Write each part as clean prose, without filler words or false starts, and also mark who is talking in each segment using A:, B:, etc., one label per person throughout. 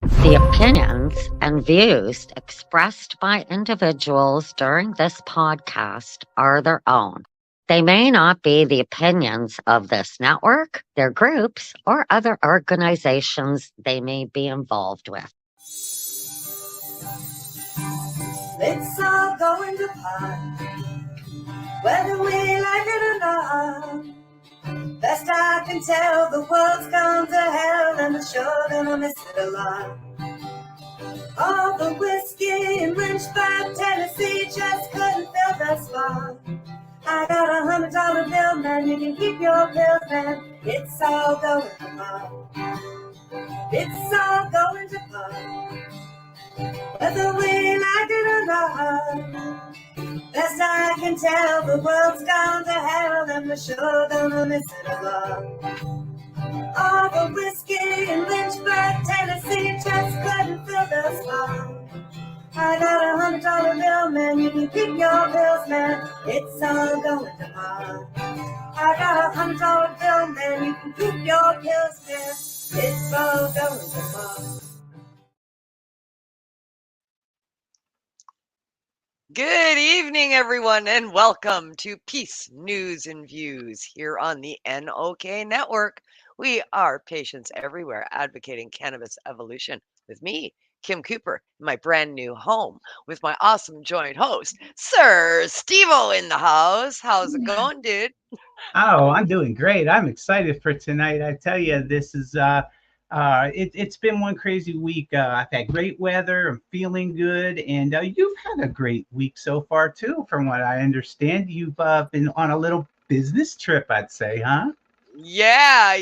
A: The opinions and views expressed by individuals during this podcast are their own. They may not be the opinions of this network, their groups, or other organizations they may be involved with.
B: It's all going to pot, whether we like it or not. Best I can tell, the world's gone to hell, and we're sure gonna miss it a lot. All the whiskey in Lynchburg, Tennessee just couldn't fill that spot. I got $100 bill, man, you can keep your pills, man. It's all going to pot. It's all going to pot, whether we like it or not. Best I can tell, the world's gone to hell, and we're sure gonna miss it a lot. All the whiskey in Lynchburg, Tennessee just couldn't fill the spot. I got $100 bill, man, you can keep your bills, man. It's all going to pot. I got $100 bill, man, you can keep your pills, man. It's all going to pot.
C: Good evening, everyone, and welcome to Peace, News, and Views here on the NOK Network. We are patients everywhere advocating cannabis evolution with me, Kim Cooper, in my brand new home with my awesome joint host, Siir SteveO in the house. How's it going, dude?
D: Oh, I'm doing great. I'm excited for tonight. I tell you, this is it's been one crazy week. I've had great weather. I'm feeling good, and you've had a great week so far too, from what I understand. You've been on a little business trip, I'd say, huh?
C: Yeah,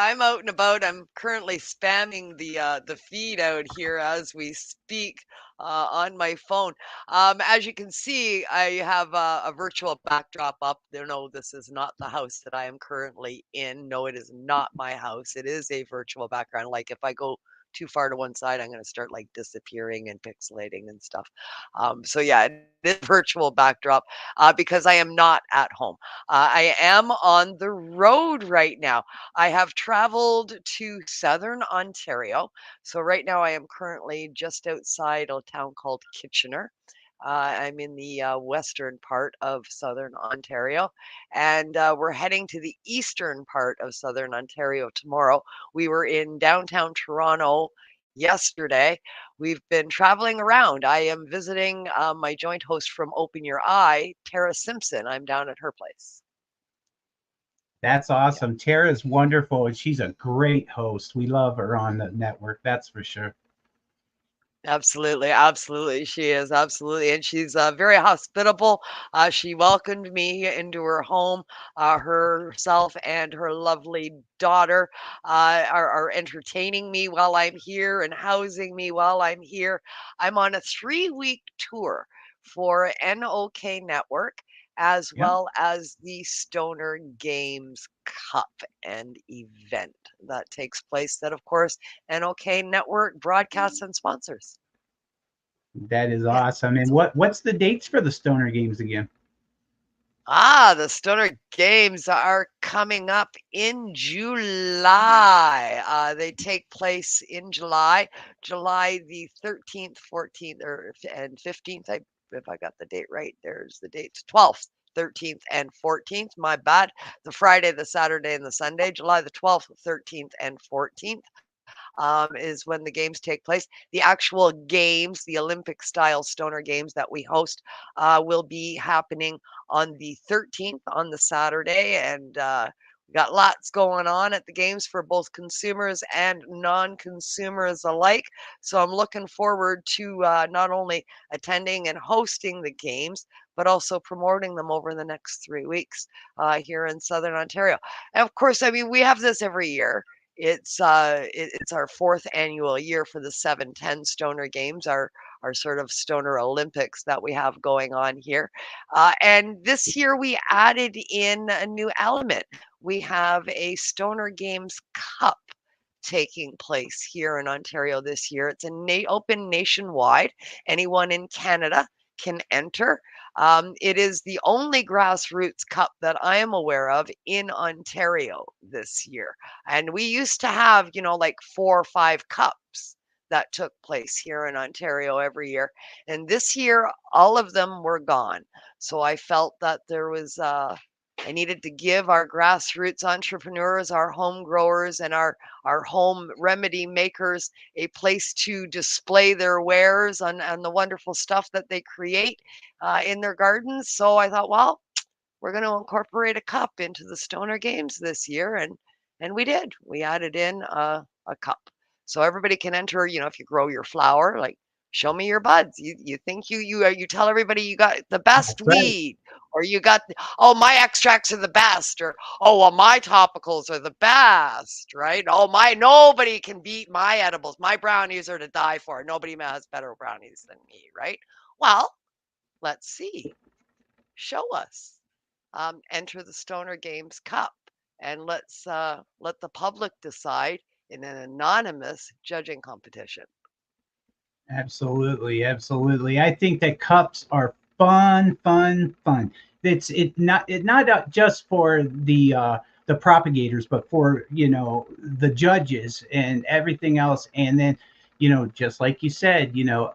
C: I'm out and about. I'm currently spamming the feed out here as we speak on my phone. As you can see, I have a virtual backdrop up. No, this is not the house that I am currently in. No, it is not my house. It is a virtual background. Like if I go too far to one side, I'm going to start like disappearing and pixelating and stuff. So yeah, it is a virtual backdrop because I am not at home. I am on the road right now. I have traveled to southern Ontario. So right now I am currently just outside a town called Kitchener. I'm in the western part of southern Ontario, and we're heading to the eastern part of southern Ontario tomorrow. We were in downtown Toronto yesterday. We've been traveling around. I am visiting my joint host from Open Your Eye, Tara Simpson. I'm down at her place.
D: That's awesome. Tara's wonderful, and she's a great host. We love her on the network, that's for sure.
C: Absolutely. She is absolutely, and she's very hospitable. She welcomed me into her home. Herself and her lovely daughter are entertaining me while I'm here and housing me while I'm here. I'm on a 3-week tour for NOK Network as
D: Yeah.
C: well as the Stoner Games Cup and event that takes place that, of course, NOK Network broadcasts and sponsors.
D: That is
C: Yeah.
D: awesome. And what's the dates for the Stoner Games again?
C: The Stoner Games are coming up in July. They take place in July the 13th, 14th, and 15th. If I got the date right, there's the dates: 12th, 13th, and 14th. My bad. The Friday, the Saturday, and the Sunday, July the 12th, 13th, and 14th. Is when the games take place. The actual games, the Olympic style Stoner Games that we host, will be happening on the 13th on the Saturday. And we got lots going on at the games for both consumers and non-consumers alike. So I'm looking forward to not only attending and hosting the games, but also promoting them over the next 3 weeks here in Southern Ontario. And of course, I mean, we have this every year. It's our 4th annual year for the 710 Stoner Games, our sort of Stoner Olympics that we have going on here. And this year we added in a new element. We have a Stoner Games Cup taking place here in Ontario this year. It's open nationwide. Anyone in Canada can enter. It is the only grassroots cup that I am aware of in Ontario this year. And we used to have, like 4 or 5 cups that took place here in Ontario every year. And this year, all of them were gone. So I felt that there was I needed to give our grassroots entrepreneurs, our home growers, and our home remedy makers a place to display their wares and the wonderful stuff that they create in their gardens. So I thought, well, we're going to incorporate a cup into the Stoner Games this year, and we did. We added in a cup, so everybody can enter. If you grow your flower, like show me your buds. You think you tell everybody you got the best
D: That's right.
C: weed, or you got oh my extracts are the best, or oh well my topicals are the best, right? Oh my nobody can beat my edibles. My brownies are to die for. Nobody has better brownies than me, right? Well, let's see. Show us. Enter the Stoner Games Cup, and let's let the public decide in an anonymous judging competition.
D: Absolutely, absolutely. I think that cups are fun, fun, fun. It's not just for the propagators, but for the judges and everything else. And then just like you said,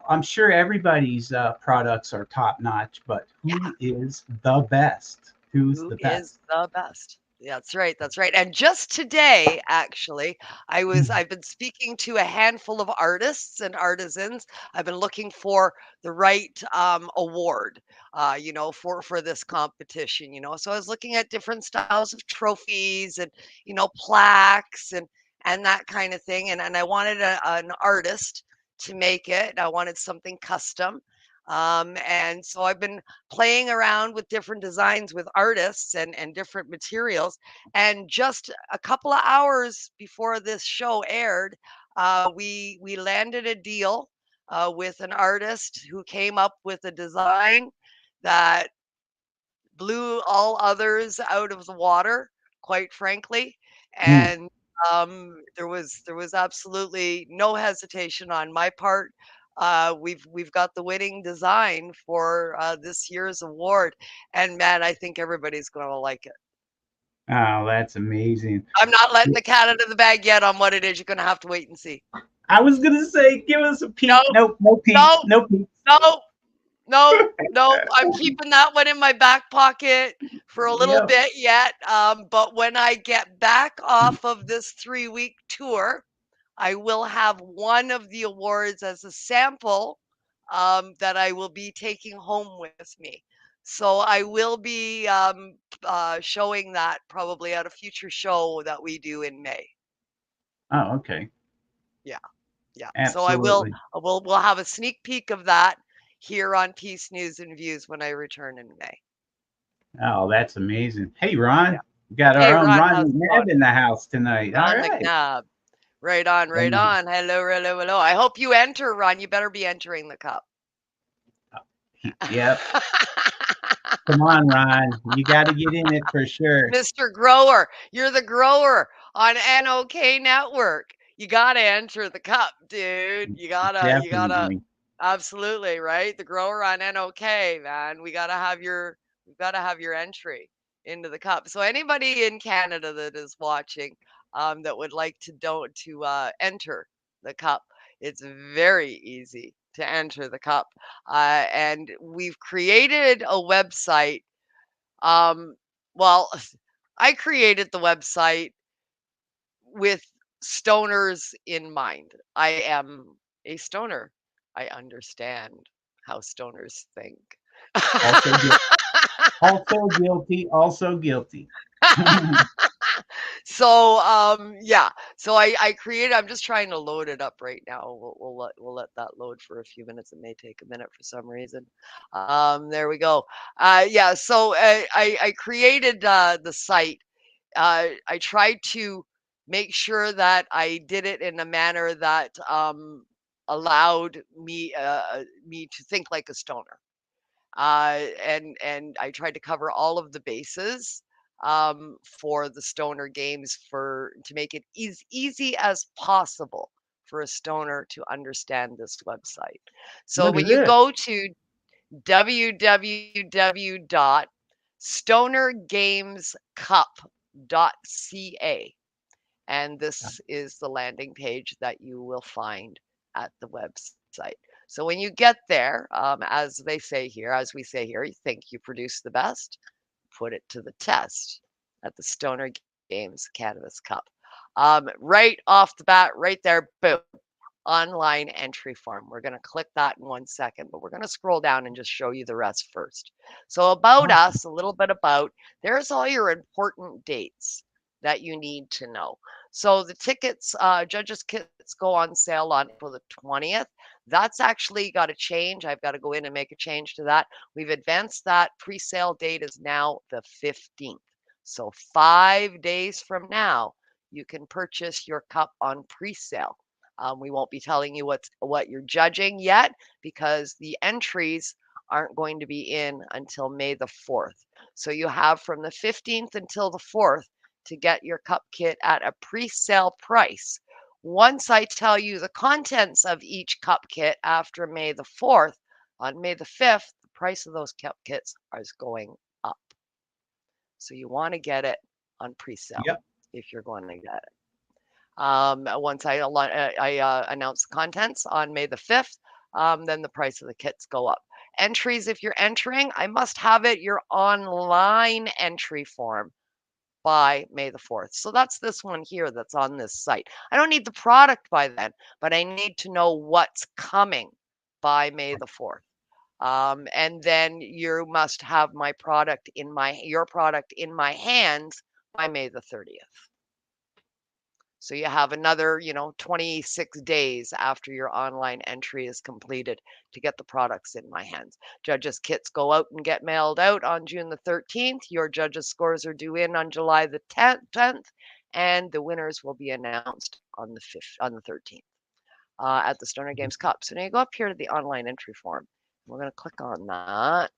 D: I'm sure everybody's products are top notch, but who is the best? Who's
C: Who
D: the
C: is
D: best?
C: the best? That's right. That's right. And just today, actually, I've been speaking to a handful of artists and artisans. I've been looking for the right award, for this competition. So I was looking at different styles of trophies and plaques and that kind of thing. And I wanted an artist to make it. I wanted something custom. And so I've been playing around with different designs with artists and different materials. And just a couple of hours before this show aired, we landed a deal with an artist who came up with a design that blew all others out of the water, quite frankly.
D: Mm.
C: And there was absolutely no hesitation on my part. We've got the winning design for this year's award, and man, I think everybody's going to like it.
D: Oh, that's amazing.
C: I'm not letting the cat out of the bag yet on what it is. You're going to have to wait and see.
D: I was gonna say, give us a
C: No,
D: peek. Nope, no peeks,
C: no,
D: no peeks.
C: no, no, no, I'm keeping that one in my back pocket for a little
D: Yep.
C: bit yet. But when I get back off of this 3-week tour, I will have one of the awards as a sample that I will be taking home with me. So I will be showing that probably at a future show that we do in May.
D: Oh, okay.
C: Yeah. Yeah. So
D: Absolutely.
C: we'll have a sneak peek of that here on Peace News and Views when I return in May.
D: Oh, that's amazing. Hey,
C: Yeah.
D: Ron, we got
C: Hey
D: our own
C: Ron,
D: Ron
C: how's it
D: McNabb
C: going?
D: in the house tonight. All
C: Ron
D: right.
C: McNabb. Right on, right
D: Um,
C: on. Hello, hello, hello. I hope you enter, Ron. You better be entering the cup.
D: yep. Come on, Ron. You got to get in it for sure.
C: Mr. Grower, you're the grower on NOK Network. You gotta enter the cup, dude. You gotta
D: Definitely.
C: absolutely right. The grower on NOK, man. We've gotta have your entry into the cup. So anybody in Canada that is watching, that would like to enter the cup, it's very easy to enter the cup. And we've created a website. Um, well, I created the website with stoners in mind. I am a stoner. I understand how stoners think.
D: Also, also guilty. Also guilty.
C: So yeah. So I created. I'm just trying to load it up right now. We'll let that load for a few minutes. It may take a minute for some reason. There we go. Yeah. So I created the site. I tried to make sure that I did it in a manner that allowed me to think like a stoner. And I tried to cover all of the bases for the stoner games for to make it as easy as possible for a stoner to understand this website. So
D: Look at
C: when you
D: this.
C: go to www.stonergamescup.ca, and this is the landing page that you will find at the website. So when you get there, as they say here, as we say here, you think you produce the best, put it to the test at the Stoner Games Cannabis Cup. Right off the bat, right there, boom, online entry form. We're going to click that in 1 second, but we're going to scroll down and just show you the rest first. So about
D: Awesome.
C: us, a little bit about, there's all your important dates that you need to know. So the tickets, judges kits go on sale on April the 20th. That's actually got to change. I've got to go in and make a change to that. We've advanced that. Pre-sale date is now the 15th. So 5 days from now, you can purchase your cup on pre-sale. We won't be telling you what you're judging yet because the entries aren't going to be in until May the 4th. So you have from the 15th until the 4th to get your cup kit at a pre-sale price. Once I tell you the contents of each cup kit after May the 4th, on May the 5th, the price of those cup kits is going up. So you want to get it on pre-sale
D: Yep.
C: if you're going to get it. Once I announce the contents on May the 5th, then the price of the kits go up. Entries, if you're entering, I must have it your online entry form by May the 4th. So that's this one here that's on this site. I don't need the product by then, but I need to know what's coming by May the 4th. And then you must have your product in my hands by May the 30th. So you have another, 26 days after your online entry is completed to get the products in my hands. Judges' kits go out and get mailed out on June the 13th. Your judges' scores are due in on July the 10th, and the winners will be announced on the 13th at the Stoner Games Cup. So now you go up here to the online entry form. We're going to click on that.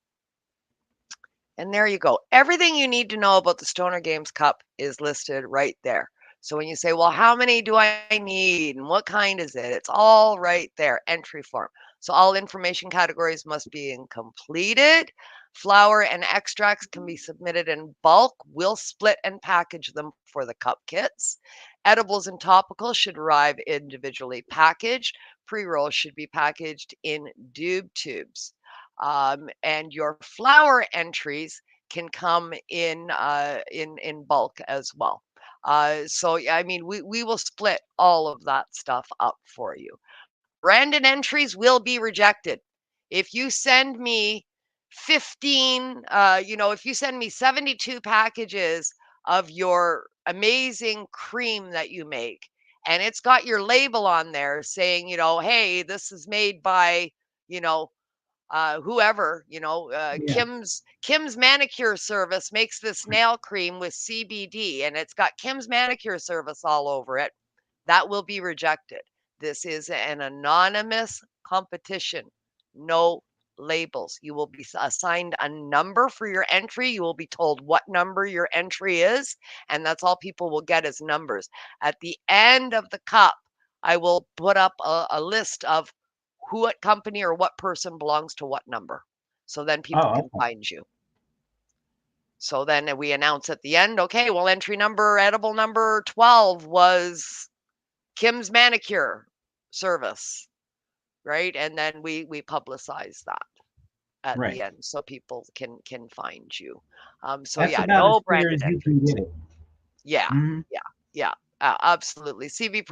C: And there you go. Everything you need to know about the Stoner Games Cup is listed right there. So when you say, well, how many do I need and what kind is it? It's all right there, entry form. So all information categories must be completed. Flower and extracts can be submitted in bulk. We'll split and package them for the cup kits. Edibles and topicals should arrive individually packaged. Pre-rolls should be packaged in doob tubes. And your flower entries can come in bulk as well. So I mean, we will split all of that stuff up for you. Random entries will be rejected. If you send me 15, if you send me 72 packages of your amazing cream that you make, and it's got your label on there saying, hey, this is made by, whoever,
D: Yeah.
C: Kim's manicure service makes this nail cream with CBD and it's got Kim's manicure service all over it, that will be rejected. This is an anonymous competition. No labels. You will be assigned a number for your entry. You will be told what number your entry is, and that's all people will get as numbers. At the end of the cup, I will put up a list of what company or what person belongs to what number. So then people
D: Oh,
C: can find you. So then we announce at the end, okay, well, edible number 12 was Kim's manicure service, right? And then we publicize that at
D: right.
C: the end so people can find you. So
D: That's
C: yeah,
D: about as
C: no
D: clear
C: branded
D: as you can
C: entries.
D: get it.
C: Yeah,
D: Hmm.
C: yeah, yeah. Absolutely. CBD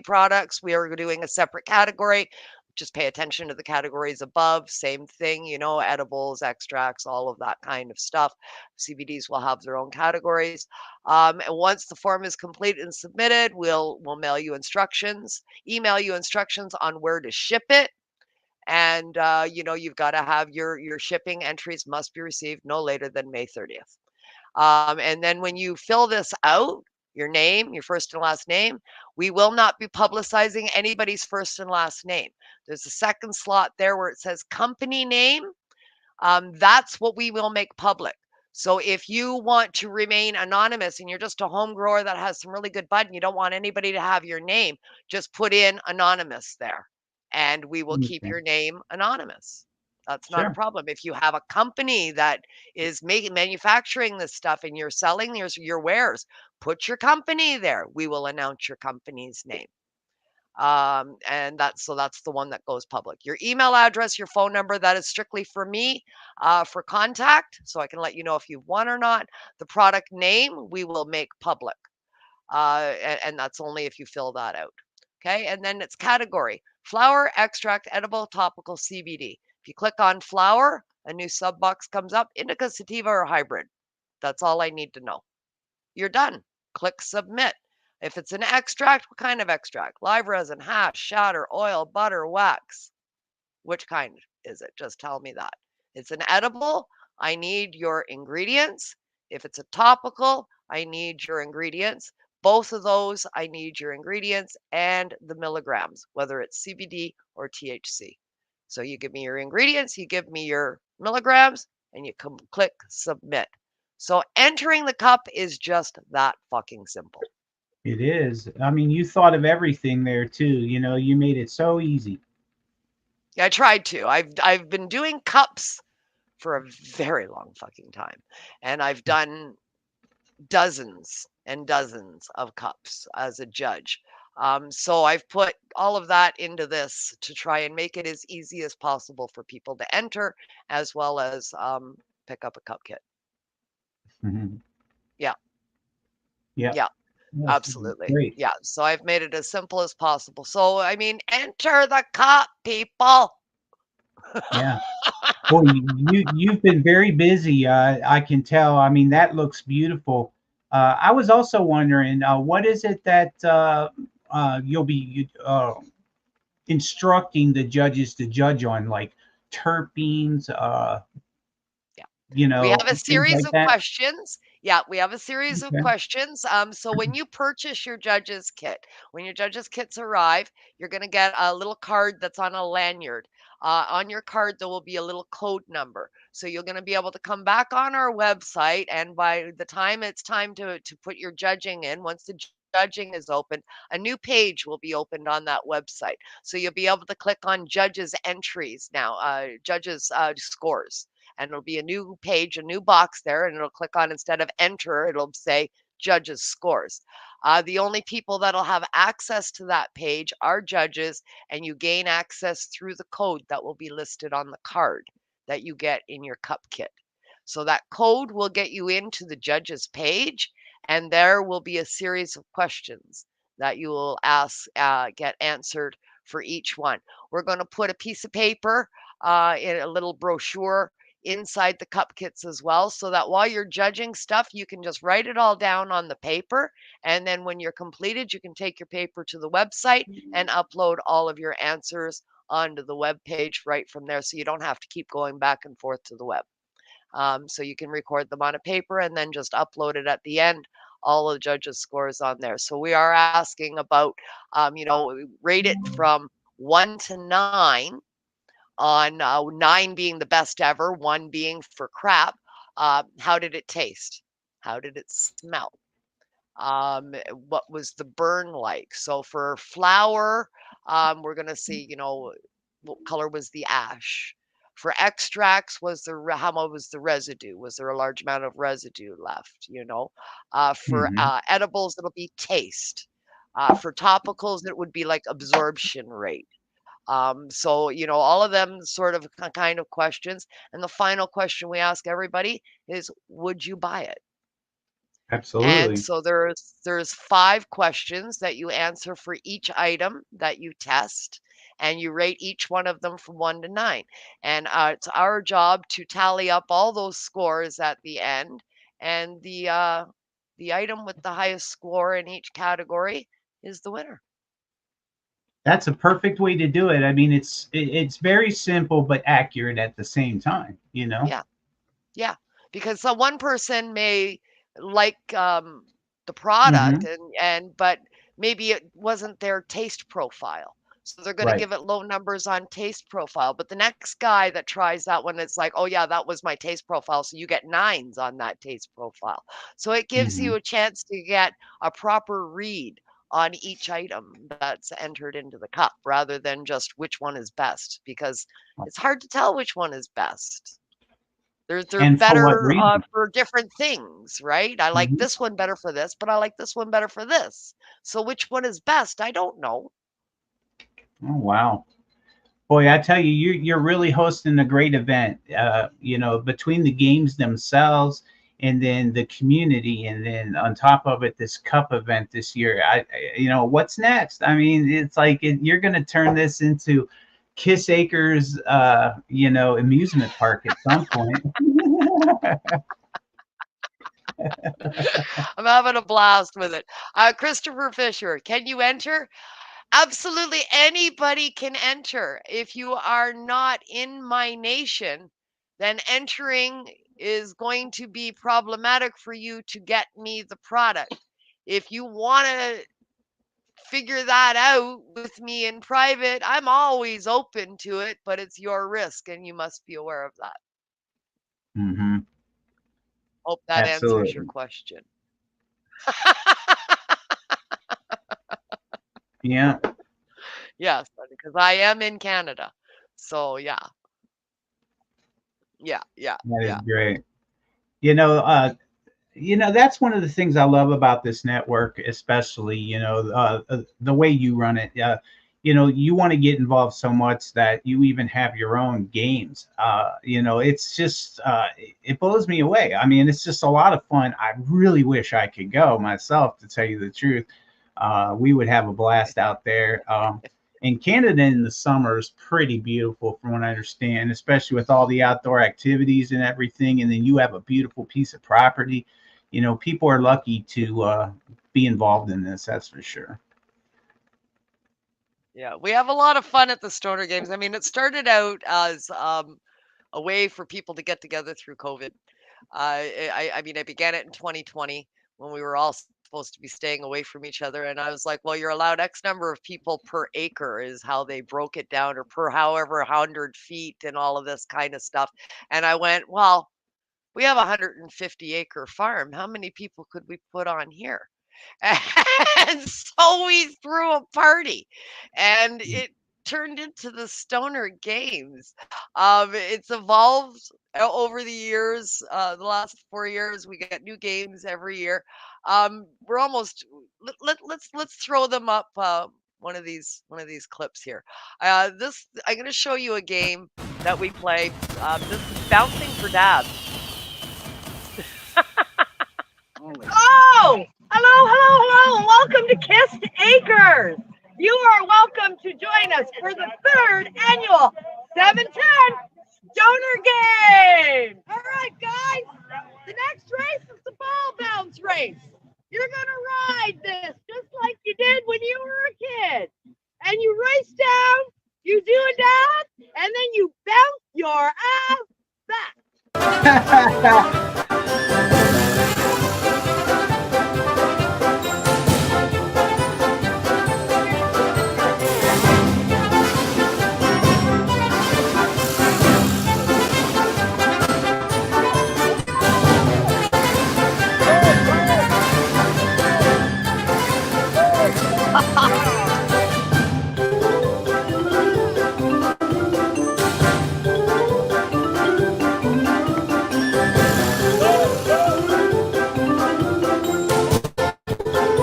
C: products, we are doing a separate category. Just pay attention to the categories above. Same thing, edibles, extracts, all of that kind of stuff. CBDs will have their own categories. And once the form is complete and submitted, we'll email you instructions on where to ship it. And you've got to have your shipping entries must be received no later than May 30th. And then when you fill this out, your name, your first and last name, we will not be publicizing anybody's first and last name. There's a second slot there where it says company name. That's what we will make public. So if you want to remain anonymous and you're just a home grower that has some really good bud and you don't want anybody to have your name, just put in anonymous there and we will keep
D: Okay.
C: your name anonymous. That's not a
D: Sure.
C: problem. If you have a company that is manufacturing this stuff and you're selling your wares, put your company there. We will announce your company's name. And that's the one that goes public. Your email address, your phone number, that is strictly for me, for contact, so I can let you know if you've won or not. The product name we will make public, and that's only if you fill that out. Okay, and then it's category: flower, extract, edible, topical, CBD. If you click on flower, a new sub box comes up: indica, sativa, or hybrid. That's all I need to know. You're done. Click submit. If it's an extract, what kind of extract? Live resin, hash, shatter, oil, butter, wax. Which kind is it? Just tell me that. It's an edible, I need your ingredients. If it's a topical, I need your ingredients. Both of those, I need your ingredients and the milligrams, whether it's CBD or THC. So you give me your ingredients, you give me your milligrams, and you click submit. So entering the cup is just that fucking simple.
D: It is. I mean, you thought of everything there too. You made it so easy.
C: Yeah, I tried to. I've been doing cups for a very long fucking time, and I've done dozens and dozens of cups as a judge. So I've put all of that into this to try and make it as easy as possible for people to enter, as well as pick up a cup kit.
D: Mhm.
C: Yeah,
D: Yeah.
C: yeah.
D: Yes,
C: Absolutely.
D: great.
C: Yeah. So I've made it as simple as possible. So, I mean, enter the cup, people.
D: Yeah. Boy, you've been very busy. I can tell. I mean, that looks beautiful. I was also wondering, what is it that you'll be instructing the judges to judge on, like terpenes,
C: Yeah. We have a
D: things
C: series
D: like
C: of
D: that?
C: questions. Yeah, we have a series of
D: Okay.
C: questions. So when you purchase your judge's kit, when your judge's kits arrive, you're going to get a little card that's on a lanyard. On your card, there will be a little code number. So you're going to be able to come back on our website, and by the time it's time to put your judging in, once the judging is open, a new page will be opened on that website. So you'll be able to click on judges entries now, judges scores, and it'll be a new page, a new box there, and it'll click on, instead of enter, it'll say judges scores. The only people that'll have access to that page are judges, and you gain access through the code that will be listed on the card that you get in your cup kit. So that code will get you into the judges page, and there will be a series of questions that you will ask, get answered for each one. We're going to put a piece of paper, in a little brochure inside the cup kits as well, so that while you're judging stuff, you can just write it all down on the paper. And then when you're completed, you can take your paper to the website and upload all of your answers onto the web page right from there. So you don't have to keep going back and forth to the web. So you can record them on a paper and then just upload it at the end, all of the judges' scores on there. So we are asking about, rate it from 1 to 9, on 9 being the best ever, 1 being for crap. How did it taste? How did it smell? What was the burn like? So for flour, we're going to see, what color was the ash? For extracts, how much was the residue? Was there a large amount of residue left? For
D: Hmm.
C: edibles, it'll be taste. For topicals, it would be like absorption rate. So, all of them sort of kind of questions. And the final question we ask everybody is, would you buy it? And
D: Absolutely.
C: so there's 5 questions that you answer for each item that you test, and you rate each one of them from 1 to 9. And it's our job to tally up all those scores at the end, and the item with the highest score in each category is the winner.
D: That's a perfect way to do it. I mean, it's very simple but accurate at the same time, you know?
C: Yeah. Yeah, because one person may like, the product,
D: Hmm.
C: but maybe it wasn't their taste profile. So they're going to
D: Right.
C: give it low numbers on taste profile. But the next guy that tries that one, it's like, oh yeah, that was my taste profile. So you get 9s on that taste profile. So it gives
D: Hmm.
C: you a chance to get a proper read on each item that's entered into the cup, rather than just which one is best, because it's hard to tell which one is best. They're
D: And for what
C: better,
D: reason?
C: for different things, right? I like
D: Hmm.
C: this one better for this, but I like this one better for this. So which one is best? I don't know.
D: Oh, wow. Boy, I tell you, you're really hosting a great event. Between the games themselves and then the community, and then on top of it, this cup event this year. What's next? I mean, it's like you're going to turn this into Kiss Acres, amusement park at some point.
C: I'm having a blast with it. Christopher Fisher, can you enter? Absolutely anybody can enter. If you are not in my nation, then entering is going to be problematic for you to get me the product. If you want to figure that out with me in private, I'm always open to it, but it's your risk and you must be aware of that.
D: Hmm.
C: Hope that answers your
D: Absolutely.
C: question.
D: Yeah,
C: Yes, because I am in Canada. So yeah,
D: that is
C: yeah.
D: great. You know, uh, that's one of the things I love about this network, especially the way you run it. You want to get involved so much that you even have your own games. It's just it blows me away. I mean, it's just a lot of fun. I really wish I could go myself, to tell you the truth. We would have a blast out there. And Canada in the summer is pretty beautiful, from what I understand, especially with all the outdoor activities and everything. And then you have a beautiful piece of property. People are lucky to be involved in this. That's for sure.
C: Yeah, we have a lot of fun at the Stoner Games. I mean, it started out as a way for people to get together through COVID. I mean, I began it in 2020 when we were all supposed to be staying away from each other. And I was like, well, you're allowed X number of people per acre, is how they broke it down, or per however 100 feet and all of this kind of stuff. And I went, well, we have a 150-acre farm. How many people could we put on here? And so we threw a party, and it turned into the Stoner Games. It's evolved over the years. The last 4 years, we get new games every year. We're almost let's throw them up. One of these clips here. This I'm going to show you a game that we play. This is bouncing for dabs.
E: Oh, hello, and welcome to Kissed Acres. You are welcome to join us for the third annual 710 Stoner Game. All right, guys, the next race is the ball bounce race. You're going to ride this just like you did when you were a kid. And you race down, you do a dab, and then you bounce your ass back.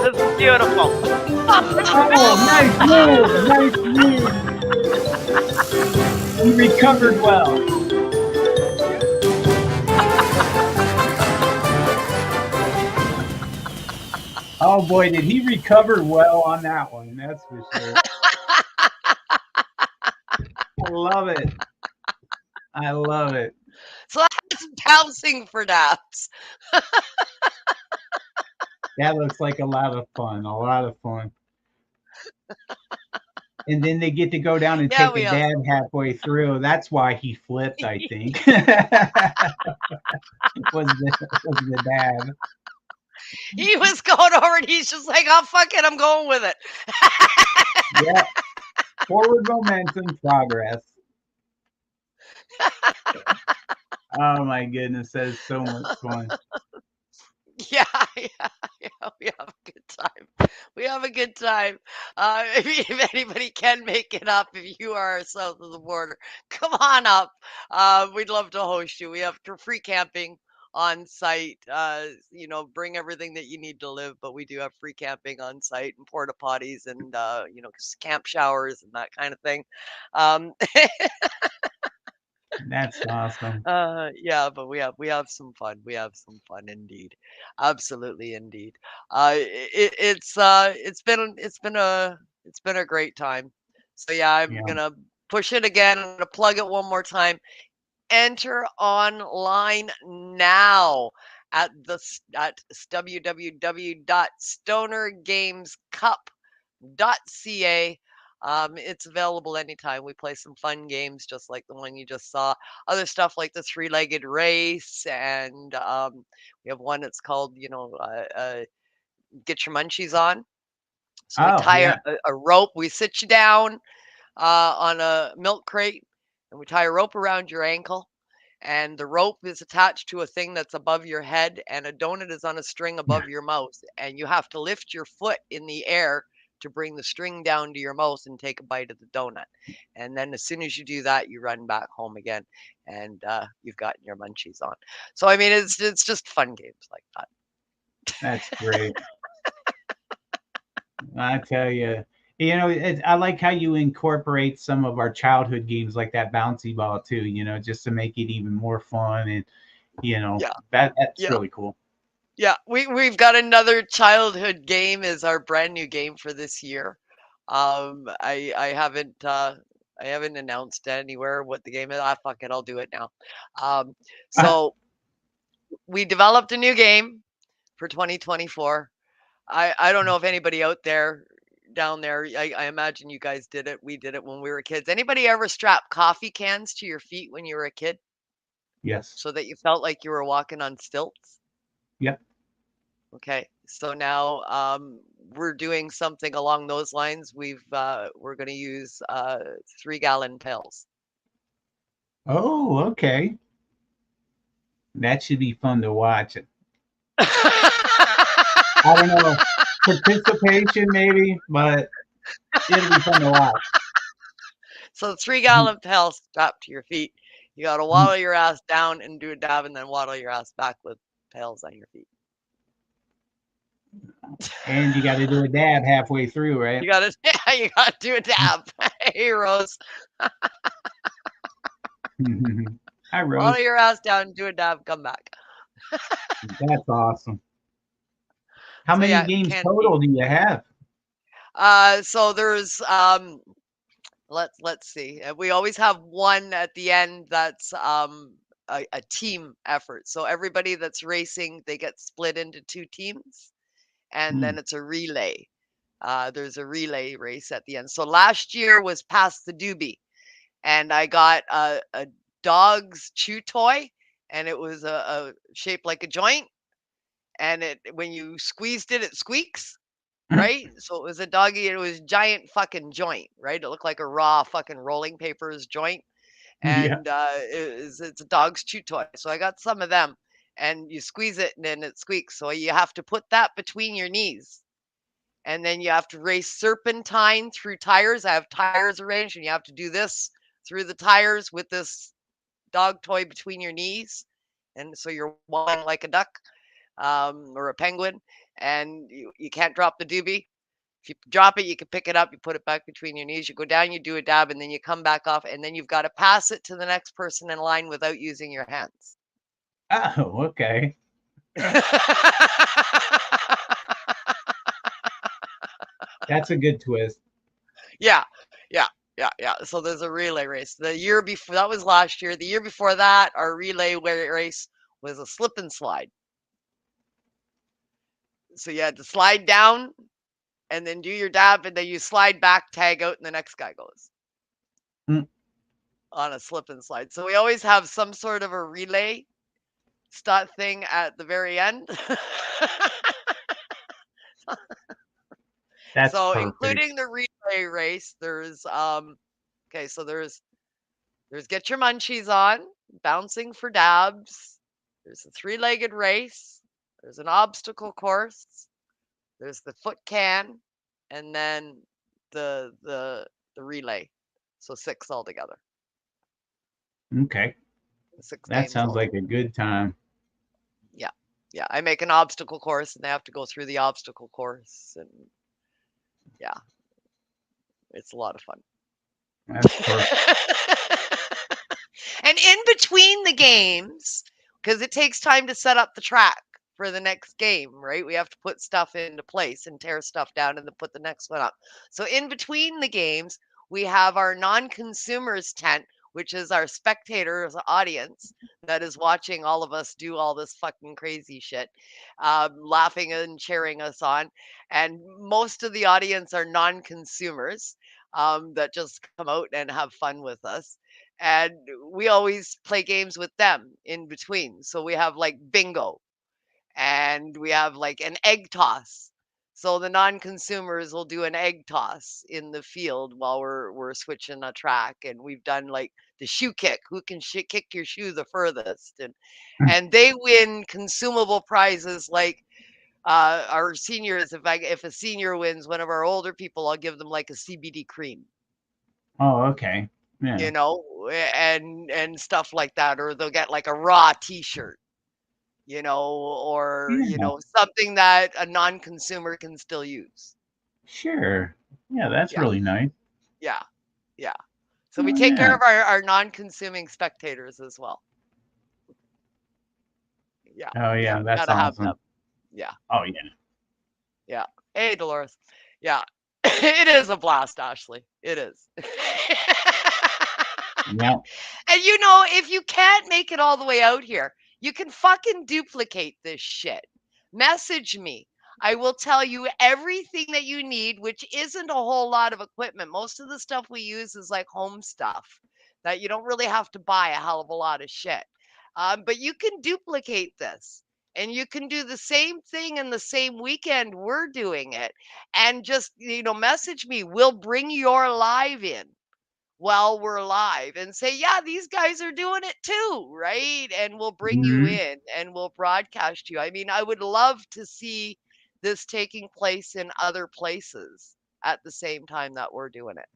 C: This is beautiful.
D: Oh, nice move! Nice move! You recovered well. Oh boy, did he recover well on that one? That's for sure. I love it. I love it.
C: So that's bouncing for dabs.
D: That looks like a lot of fun. A lot of fun. And then they get to go down and
C: Yeah,
D: take
C: we
D: a
C: have.
D: dab halfway through. That's why he flipped, I think. was the dab.
C: He was going over and he's just like, oh, fuck it, I'm going with it.
D: Yeah. Forward momentum, progress. Oh my goodness, that is so much fun.
C: Yeah, we have a good time. We have a good time. If anybody can make it up, if you are south of the border, come on up. We'd love to host you. We have free camping on site. Bring everything that you need to live, but we do have free camping on site and porta potties and camp showers and that kind of thing. Um,
D: That's awesome.
C: yeah, but we have some fun. We have some fun indeed. Absolutely indeed. It's been a great time. So yeah, I'm
D: Yeah.
C: gonna push it again. I'm gonna plug it one more time. Enter online now at www.stonergamescup.ca. It's available anytime. We play some fun games just like the one you just saw. Other stuff like the three-legged race, and we have one that's called, Get Your Munchies On. So we
D: Oh,
C: tie
D: yeah.
C: a rope. We sit you down on a milk crate, and we tie a rope around your ankle. And the rope is attached to a thing that's above your head, and a donut is on a string above your mouth. And you have to lift your foot in the air to bring the string down to your mouth and take a bite of the donut. And then as soon as you do that, you run back home again, and you've gotten your munchies on. So I mean, it's just fun games like that.
D: That's great. I tell you, I like how you incorporate some of our childhood games like that bouncy ball too. Just to make it even more fun, and
C: Yeah,
D: that's
C: yeah.
D: really cool.
C: Yeah, we've got another childhood game as our brand new game for this year. I haven't announced anywhere what the game is. Fuck it, I'll do it now. Um,
D: Uh,
C: so we developed a new game for 2024. I don't know if anybody out there down there. I imagine you guys did it. We did it when we were kids. Anybody ever strap coffee cans to your feet when you were a kid
D: yes.
C: so that you felt like you were walking on stilts?
D: Yep.
C: Okay, so now we're doing something along those lines. We're going to use 3-gallon pails.
D: Oh, okay. That should be fun to watch. I don't know, participation maybe, but it'll be fun to watch.
C: So 3-gallon pails strapped to your feet. You got to waddle your ass down and do a dab, and then waddle your ass back with pails on your feet.
D: And you got to do a dab halfway through, right?
C: You got to do a dab. Hey, Rose,
D: Hi,
C: waddle
D: Rose.
C: your ass down, do a dab, come back.
D: That's awesome. How
C: So
D: many
C: yeah,
D: games
C: can be.
D: total do you have?
C: So there's let's see. We always have one at the end that's a team effort. So everybody that's racing, they get split into two teams, and
D: Mm.
C: then it's a relay. There's a relay race at the end. So last year was Pass the Doobie, and I got a dog's chew toy, and it was a shaped like a joint, and when you squeezed it, it squeaks. Right? So it was a doggy, it was giant fucking joint, right? It looked like a raw fucking rolling papers joint.
D: Yeah.
C: And it's a dog's chew toy. So I got some of them, and you squeeze it and then it squeaks. So you have to put that between your knees. And then you have to race serpentine through tires. I have tires arranged, and you have to do this through the tires with this dog toy between your knees. And so you're walking like a duck or a penguin, and you can't drop the doobie. If you drop it, you can pick it up, you put it back between your knees, you go down, you do a dab, and then you come back off, and then you've got to pass it to the next person in line without using your hands.
D: Oh, okay. That's a good twist.
C: Yeah, yeah, yeah. So there's a relay race. The year before, that was last year. The year before that, our relay race was a slip and slide. So you had to slide down and then do your dab, and then you slide back, tag out, and the next guy goes
D: Mm.
C: on a slip and slide. So we always have some sort of a relay start thing at the very end.
D: That's
C: So
D: perfect.
C: including the relay race, there's okay, so there's Get Your Munchies On, bouncing for dabs, there's a three-legged race, there's an obstacle course, there's the foot can, and then the relay. So 6 altogether.
D: Okay.
C: 6
D: That
C: games
D: sounds like
C: altogether.
D: a good time.
C: Yeah, I make an obstacle course, and they have to go through the obstacle course, and yeah, it's a lot of fun.
D: That's perfect.
C: And in between the games, because it takes time to set up the track for the next game, right? We have to put stuff into place and tear stuff down and then put the next one up. So in between the games, we have our non-consumers tent, which is our spectators audience that is watching all of us do all this fucking crazy shit, laughing and cheering us on. And most of the audience are non-consumers that just come out and have fun with us. And we always play games with them in between. So we have like bingo, and we have like an egg toss. So the non-consumers will do an egg toss in the field while we're switching a track, and we've done like the shoe kick, who can kick your shoe the furthest, and they win consumable prizes like our seniors. If a senior wins, one of our older people, I'll give them like a CBD cream,
D: Oh, okay. Yeah.
C: and stuff like that, or they'll get like a raw T-shirt, or
D: Yeah.
C: something that a non-consumer can still use.
D: Sure. Yeah, that's
C: Yeah,
D: really nice.
C: yeah, yeah. So we
D: Oh,
C: take care
D: yeah.
C: of our non-consuming spectators as well. Yeah,
D: Oh,
C: yeah,
D: yeah. That's
C: gotta have them.
D: awesome.
C: Yeah,
D: Oh, yeah.
C: yeah. Hey, Dolores. Yeah, it is a blast, Ashley. It is.
D: Yeah.
C: And if you can't make it all the way out here, you can fucking duplicate this shit. Message me. I will tell you everything that you need, which isn't a whole lot of equipment. Most of the stuff we use is like home stuff that you don't really have to buy a hell of a lot of shit. But you can duplicate this, and you can do the same thing in the same weekend we're doing it. And just, message me. We'll bring your live in while we're live and say, yeah, these guys are doing it too, right? And we'll bring you
D: Hmm.
C: in and we'll broadcast you. I mean, I would love to see this taking place in other places at the same time that we're doing it.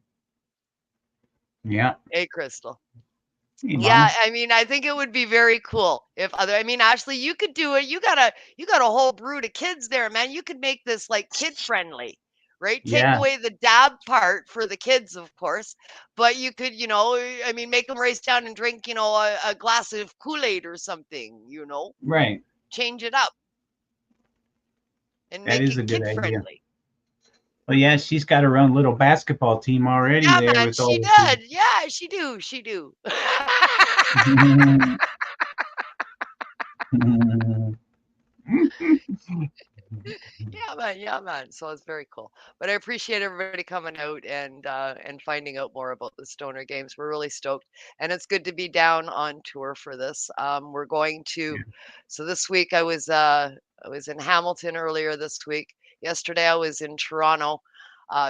D: Yeah.
C: Hey, Crystal.
D: Hey,
C: Yeah,
D: Mama.
C: I mean, I think it would be very cool if I mean, Ashley, you could do it. You got a whole brood of kids there, man. You could make this like kid friendly, right? Take
D: Yeah.
C: away the dab part for the kids, of course, but you could, I mean, make them race down and drink, a glass of Kool-Aid or something,
D: Right.
C: change it up and
D: That
C: make
D: is a
C: it
D: good
C: kid
D: idea.
C: friendly.
D: Well, yeah, she's got her own little basketball team already
C: Yeah,
D: there
C: man,
D: with all
C: she
D: the kids.
C: did. Yeah, she do. She do. Yeah, man. So it's very cool. But I appreciate everybody coming out and finding out more about the Stoner Games. We're really stoked, and it's good to be down on tour for this. We're going to.
D: Yeah.
C: So this week I was in Hamilton earlier this week. Yesterday I was in Toronto.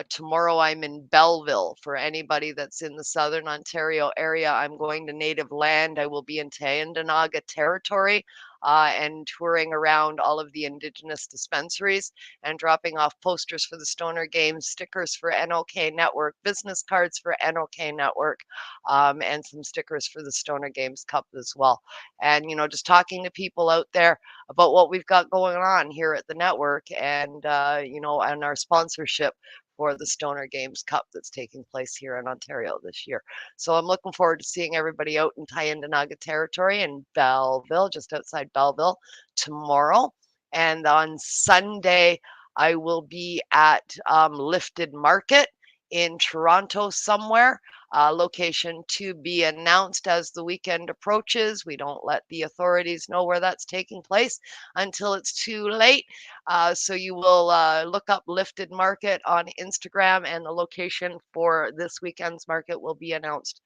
C: Tomorrow I'm in Belleville. For anybody that's in the Southern Ontario area, I'm going to Native Land. I will be in Tyendinaga territory and touring around all of the Indigenous dispensaries and dropping off posters for the Stoner Games, stickers for NOK Network, business cards for NOK Network, and some stickers for the Stoner Games Cup as well. And, just talking to people out there about what we've got going on here at the network and, and our sponsorship for the Stoner Games Cup that's taking place here in Ontario this year. So I'm looking forward to seeing everybody out in Tyendinaga territory in Belleville, just outside Belleville, tomorrow. And on Sunday, I will be at Lifted Market in Toronto somewhere. Location to be announced as the weekend approaches. We don't let the authorities know where that's taking place until it's too late. So you will look up Lifted Market on Instagram, and the location for this weekend's market will be announced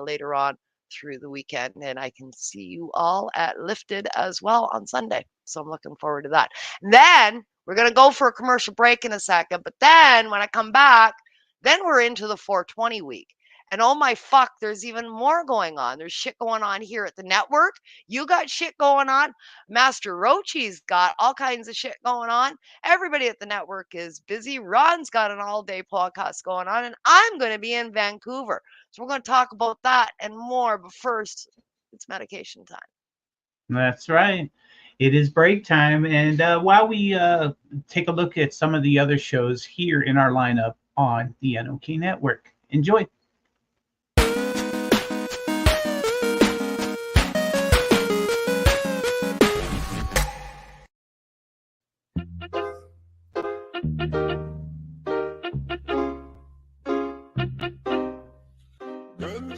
C: later on through the weekend. And I can see you all at Lifted as well on Sunday. So I'm looking forward to that. And then we're going to go for a commercial break in a second. But then when I come back, then we're into the 420 week. And oh my fuck, there's even more going on. There's shit going on here at the network. You got shit going on. Master Rochi's got all kinds of shit going on. Everybody at the network is busy. Ron's got an all day podcast going on, and I'm going to be in Vancouver. So we're going to talk about that and more. But first, it's medication time.
D: That's right. It is break time, and while we take a look at some of the other shows here in our lineup on the NOK Network, enjoy.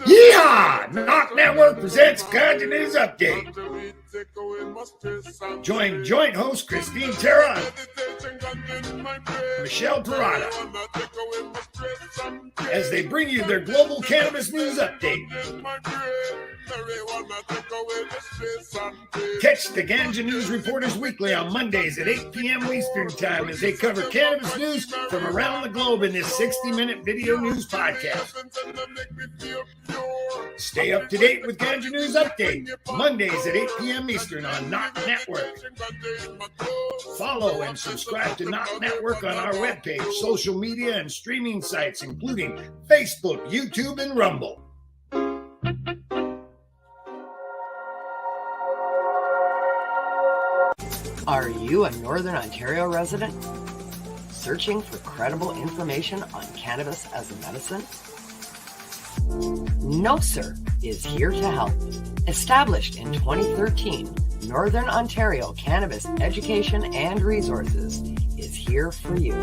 F: Yeehaw! NOK Network presents Ganja News Update. Join joint host Christine Terra and Michelle Parada as they bring you their global cannabis news update. Catch the Ganja News Reporters weekly on Mondays at 8 p.m. Eastern Time as they cover cannabis news from around the globe in this 60-minute video news podcast. Stay up to date with Ganja News Update, Mondays at 8 p.m. Eastern on NOK Network. Follow and subscribe to NOK Network on our webpage, social media, and streaming sites, including Facebook, YouTube, and Rumble.
G: Are you a Northern Ontario resident? Searching for credible information on cannabis as a medicine? No Sir is here to help. Established in 2013, Northern Ontario Cannabis Education and Resources is here for you.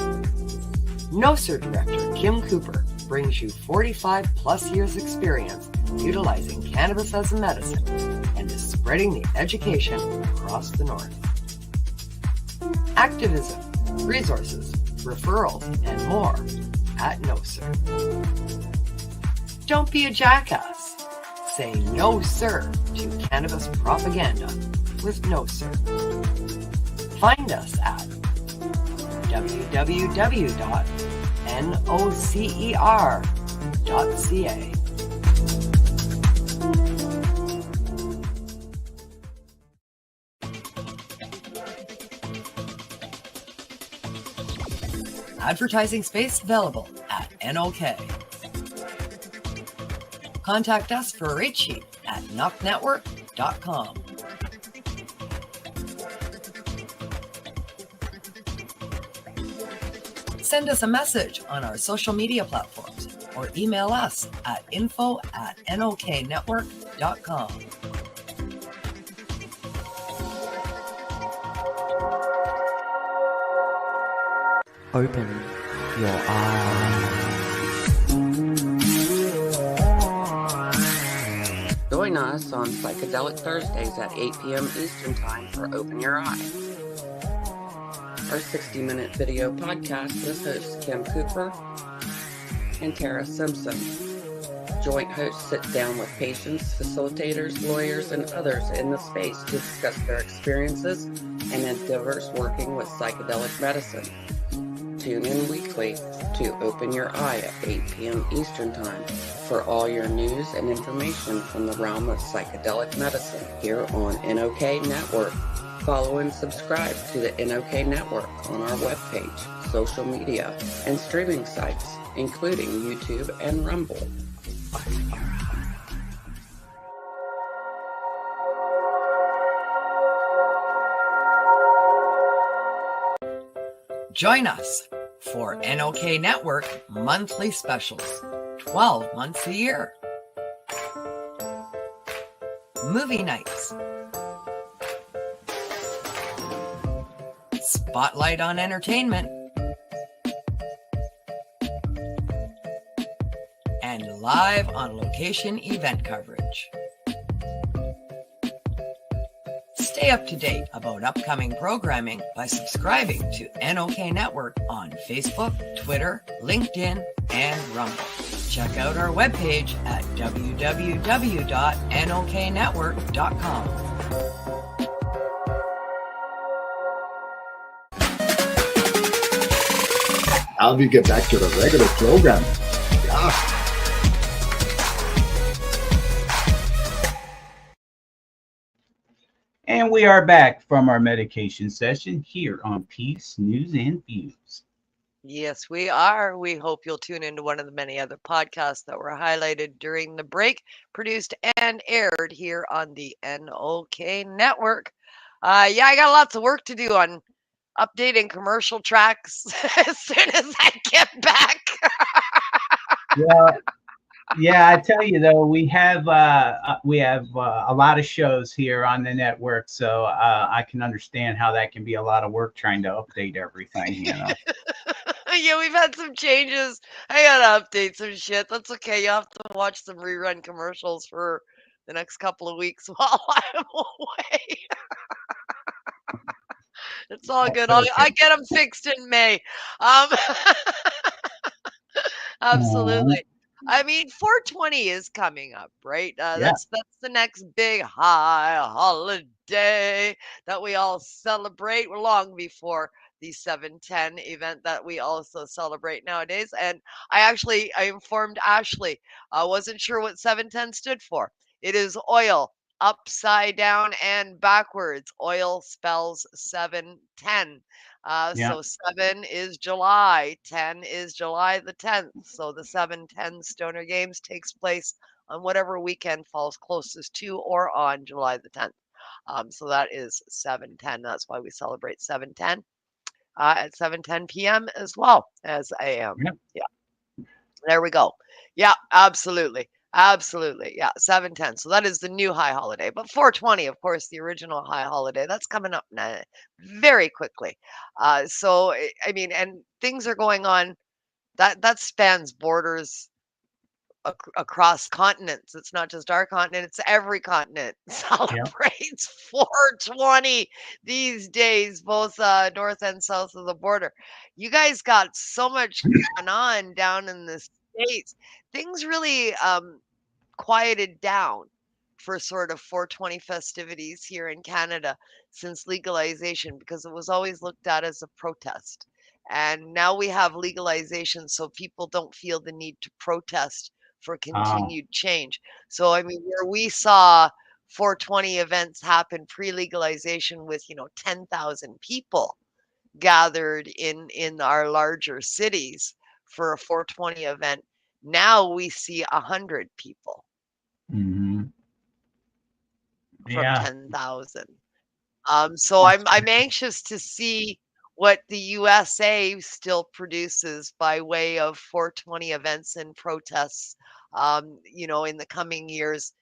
G: No Sir Director Kim Cooper brings you 45 plus years experience utilizing cannabis as a medicine and is spreading the education across the North. Activism, resources, referrals, and more at No Sir. Don't be a jackass. Say no sir to cannabis propaganda with No Sir. Find us at www.nocer.ca. Advertising space available at NOK. Contact us for a rate sheet at NOKNetwork.com. Send us a message on our social media platforms or email us at info@NOKNetwork.com.
H: Open your eyes. Join us on Psychedelic Thursdays at 8 p.m. Eastern Time for Open Your Eye. Our 60-minute video podcast with hosts Kim Cooper and Tara Simpson. Joint hosts sit down with patients, facilitators, lawyers, and others in the space to discuss their experiences and endeavors working with psychedelic medicine. Tune in weekly to Open Your Eye at 8 p.m. Eastern Time for all your news and information from the realm of psychedelic medicine here on NOK Network. Follow and subscribe to the NOK Network on our webpage, social media, and streaming sites, including YouTube and Rumble.
G: Join us for NOK Network monthly specials, 12 months a year. Movie nights. Spotlight on entertainment. And live on location event coverage. Stay up to date about upcoming programming by subscribing to NOK Network on Facebook, Twitter, LinkedIn, and Rumble. Check out our webpage at www.noktnetwork.com.
F: Now we get back to the regular program. Yeah.
D: And we are back from our medication session here on Peace, News, and Views.
C: Yes, we are. We hope you'll tune into one of the many other podcasts that were highlighted during the break, produced and aired here on the NOK Network. Yeah, I got lots of work to do on updating commercial tracks as soon as I get back.
D: Well, yeah, I tell you though, we have a lot of shows here on the network, so I can understand how that can be a lot of work trying to update everything.
C: Yeah, we've had some changes. I gotta update some shit. That's okay. You have to watch some rerun commercials for the next couple of weeks while I'm away. It's all
D: That's
C: good. I
D: okay.
C: get them fixed in May. Um,
D: Uh,
C: Absolutely. I mean, 420 is coming up, right?
D: yeah,
C: That's the next big high holiday that we all celebrate long before the 710 event that we also celebrate nowadays. And I informed Ashley. I wasn't sure what 710 stood for. It is oil upside down and backwards. Oil spells 710.
D: yeah.
C: So 7 is July, 10 is July the 10th. So the 710 Stoner Games takes place on whatever weekend falls closest to or on July the 10th. So that is 710. That's why we celebrate 710 at 7:10 p.m. as well as AM.
D: Yeah.
C: Yeah, there we go. Yeah, absolutely. Absolutely. Yeah, 710. So that is the new high holiday. But 420, of course, the original high holiday, that's coming up very quickly. I mean, and things are going on that spans borders across continents. It's not just our continent, it's every continent
D: Yeah.
C: celebrates 420 these days, both north and south of the border. You guys got so much going on down in the States. Things really quieted down for sort of 420 festivities here in Canada since legalization because it was always looked at as a protest. And now we have legalization, so people don't feel the need to protest for
D: Oh.
C: continued change. So, I mean, where we saw 420 events happen pre legalization with, 10,000 people gathered in our larger cities for a 420 event, now we see 100 people
D: Hmm.
C: from
D: Yeah.
C: 10,000. So
D: That's
C: I'm anxious to see what the USA still produces by way of 420 events and protests. In the coming years,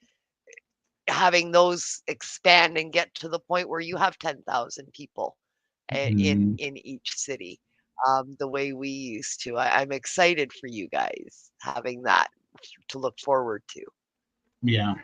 C: having those expand and get to the point where you have 10,000 people
D: mhm.
C: in each city, the way we used to. I'm excited for you guys having that to look forward to.
D: Yeah.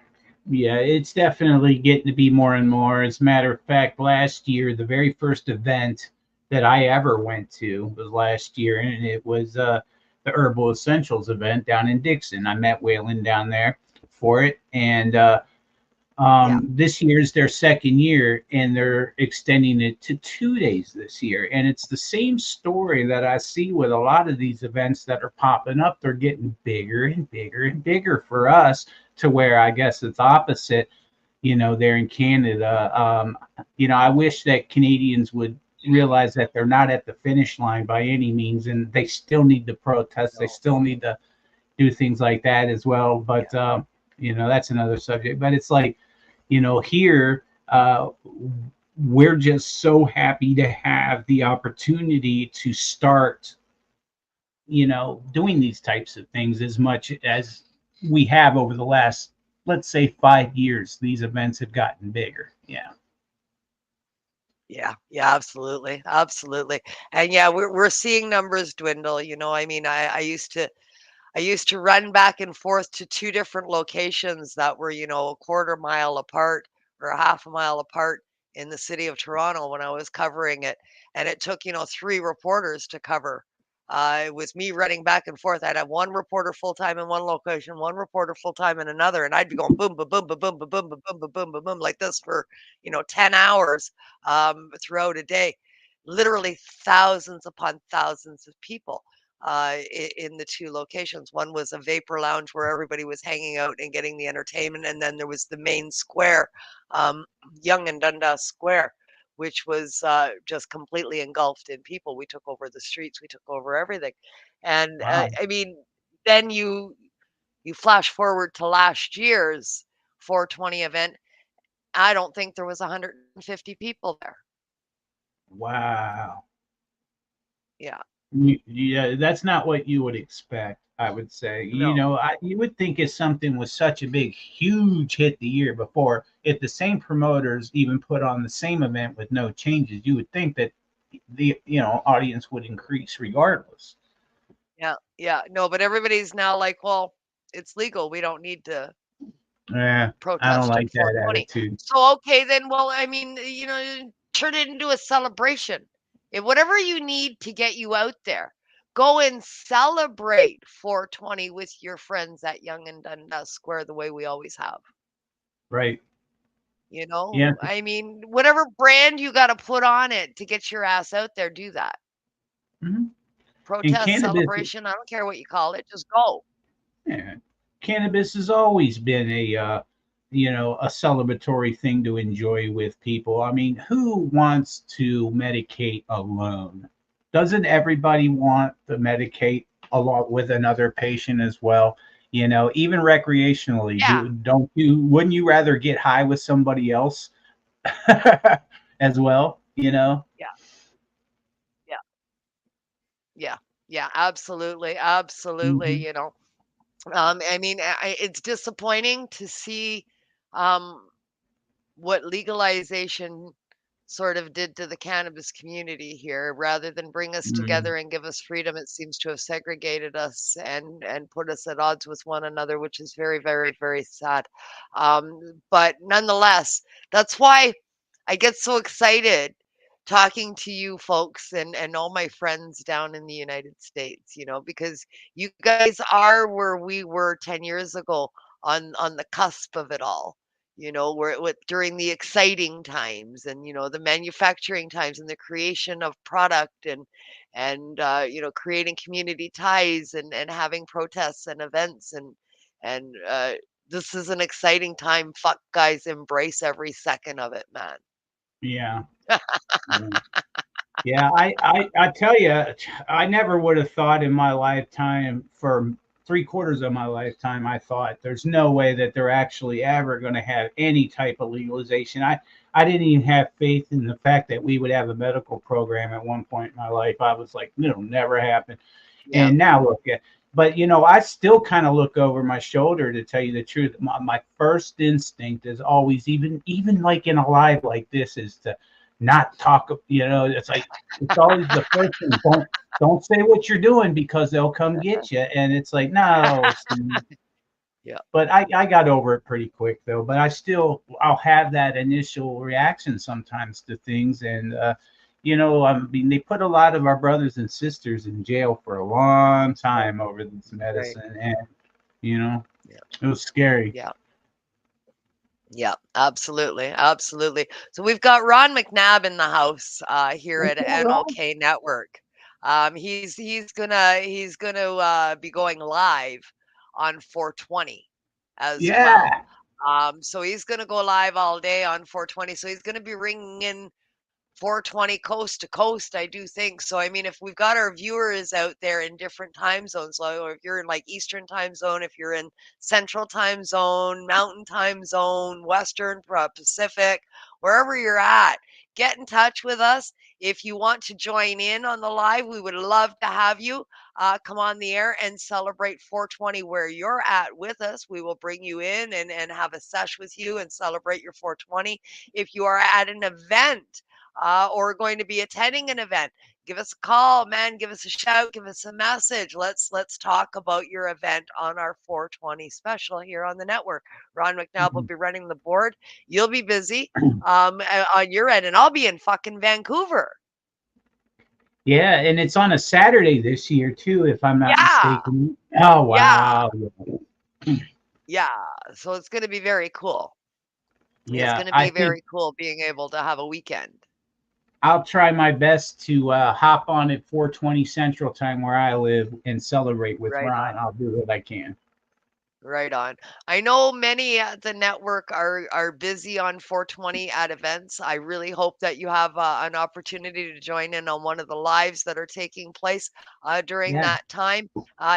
D: Yeah, it's definitely getting to be more and more. As a matter of fact, last year, the very first event that I ever went to was last year, and it was the Herbal Essentials event down in Dixon. I met Waylon down there for it, and
C: Yeah.
D: this year's their second year, and they're extending it to 2 days this year. And it's the same story that I see with a lot of these events that are popping up. They're getting bigger and bigger and bigger for us, to where I guess it's opposite, there in Canada. I wish that Canadians would realize that they're not at the finish line by any means, and they still need to protest. They still need to do things like that as well. But that's another subject. But it's like, here, we're just so happy to have the opportunity to start, doing these types of things as much as we have over the last, let's say, 5 years. These events have gotten bigger. Yeah.
C: Yeah, yeah, absolutely, absolutely, and yeah, we're seeing numbers dwindle. I mean, I used to run back and forth to two different locations that were, a quarter mile apart or a half a mile apart in the city of Toronto when I was covering it. And it took, three reporters to cover. It was me running back and forth. I'd have one reporter full time in one location, one reporter full time in another, and I'd be going boom, boom, boom, boom, boom, boom, boom, boom, boom, boom, boom, boom, boom, like this for 10 hours throughout a day. Literally thousands upon thousands of people in the two locations. One was a vapor lounge where everybody was hanging out and getting the entertainment, and then there was the main square, um, Yonge and Dundas Square, which was just completely engulfed in people. We took over the streets, we took over everything, and
D: Wow.
C: I mean, then you flash forward to last year's 420 event, I don't think there was 150 people there.
D: Wow.
C: Yeah.
D: Yeah, that's not what you would expect, I would say.
C: No.
D: You would think if something was such a big, huge hit the year before, if the same promoters even put on the same event with no changes, you would think that the audience would increase regardless.
C: Yeah. No, but everybody's now like, well, it's legal. We don't need to
D: Yeah, I don't
C: protest on
D: like that
C: 420.
D: attitude.
C: So okay, then, well, I mean, turn it into a celebration. Whatever you need to get you out there, go and celebrate 420 with your friends at Yonge and Dundas Square the way we always have.
D: Right. Yeah.
C: I mean, whatever brand you got to put on it to get your ass out there, do that.
D: Mhm. And
C: Protest,
D: cannabis,
C: celebration, I don't care what you call it, just go.
D: yeah, cannabis has always been a celebratory thing to enjoy with people. I mean, who wants to medicate alone? Doesn't everybody want to medicate along with another patient as well? Even recreationally,
C: Yeah.
D: wouldn't you rather get high with somebody else as well?
C: Yeah. Yeah. Yeah. Absolutely. Absolutely.
D: Hmm.
C: I mean, it's disappointing to see um, what legalization sort of did to the cannabis community here. Rather than bring us
D: Hmm.
C: together and give us freedom, it seems to have segregated us and put us at odds with one another, which is very, very, very sad. But nonetheless, that's why I get so excited talking to you folks and all my friends down in the United States, because you guys are where we were 10 years ago on the cusp of it all. Where during the exciting times and the manufacturing times and the creation of product and creating community ties and having protests and events and this is an exciting time. Fuck guys, embrace every second of it, man.
D: Yeah. Yeah. Yeah, I tell you, I never would have thought in my lifetime, for three-quarters of my lifetime, I thought there's no way that they're actually ever going to have any type of legalization. I didn't even have faith in the fact that we would have a medical program at one point in my life. I was like, it'll never happen.
C: Yeah.
D: And now look at, but I still kind of look over my shoulder to tell you the truth. My first instinct is always, even like in a live like this, is to not talk. It's like it's always the first thing. Don't say what you're doing because they'll come get you. And it's like, no, Steve.
C: Yeah.
D: But I got over it pretty quick though. But I'll have that initial reaction sometimes to things. And I mean, they put a lot of our brothers and sisters in jail for a long time over this
C: Right.
D: medicine, and you know
C: Yeah.
D: it was scary.
C: Yeah. Yeah, absolutely, absolutely. So we've got Ron McNabb in the house here
D: What's
C: at
D: going on?
C: NOK Network. He's gonna be going live on 420 as well.
D: Yeah,
C: So he's gonna go live all day on 420. So he's gonna be ringing in 420 coast to coast, I do think. So, I mean, if we've got our viewers out there in different time zones, or if you're in like Eastern time zone, if you're in Central time zone, Mountain time zone, Western, Pacific, wherever you're at, get in touch with us. If you want to join in on the live, we would love to have you come on the air and celebrate 420 where you're at with us. We will bring you in and have a sesh with you and celebrate your 420. If you are at an event, or going to be attending an event, give us a call, man. Give us a shout. Give us a message. Let's talk about your event on our 420 special here on the network. Ron McNabb will be running the board. You'll be busy on your end, and I'll be in fucking Vancouver.
D: yeah, and it's on a Saturday this year too, if I'm not
C: Yeah,
D: mistaken. Oh
C: yeah,
D: wow,
C: yeah. So it's going to be very cool. It's
D: yeah.
C: going to
D: I
C: be
D: think
C: very cool being able to have a weekend.
D: I'll try my best to hop on at 4:20 Central Time where I live and celebrate with
C: Right on.
D: Ron. I'll do what I can.
C: Right on. I know many at the network are busy on 420 at events. I really hope that you have an opportunity to join in on one of the lives that are taking place during
D: Yeah.
C: that time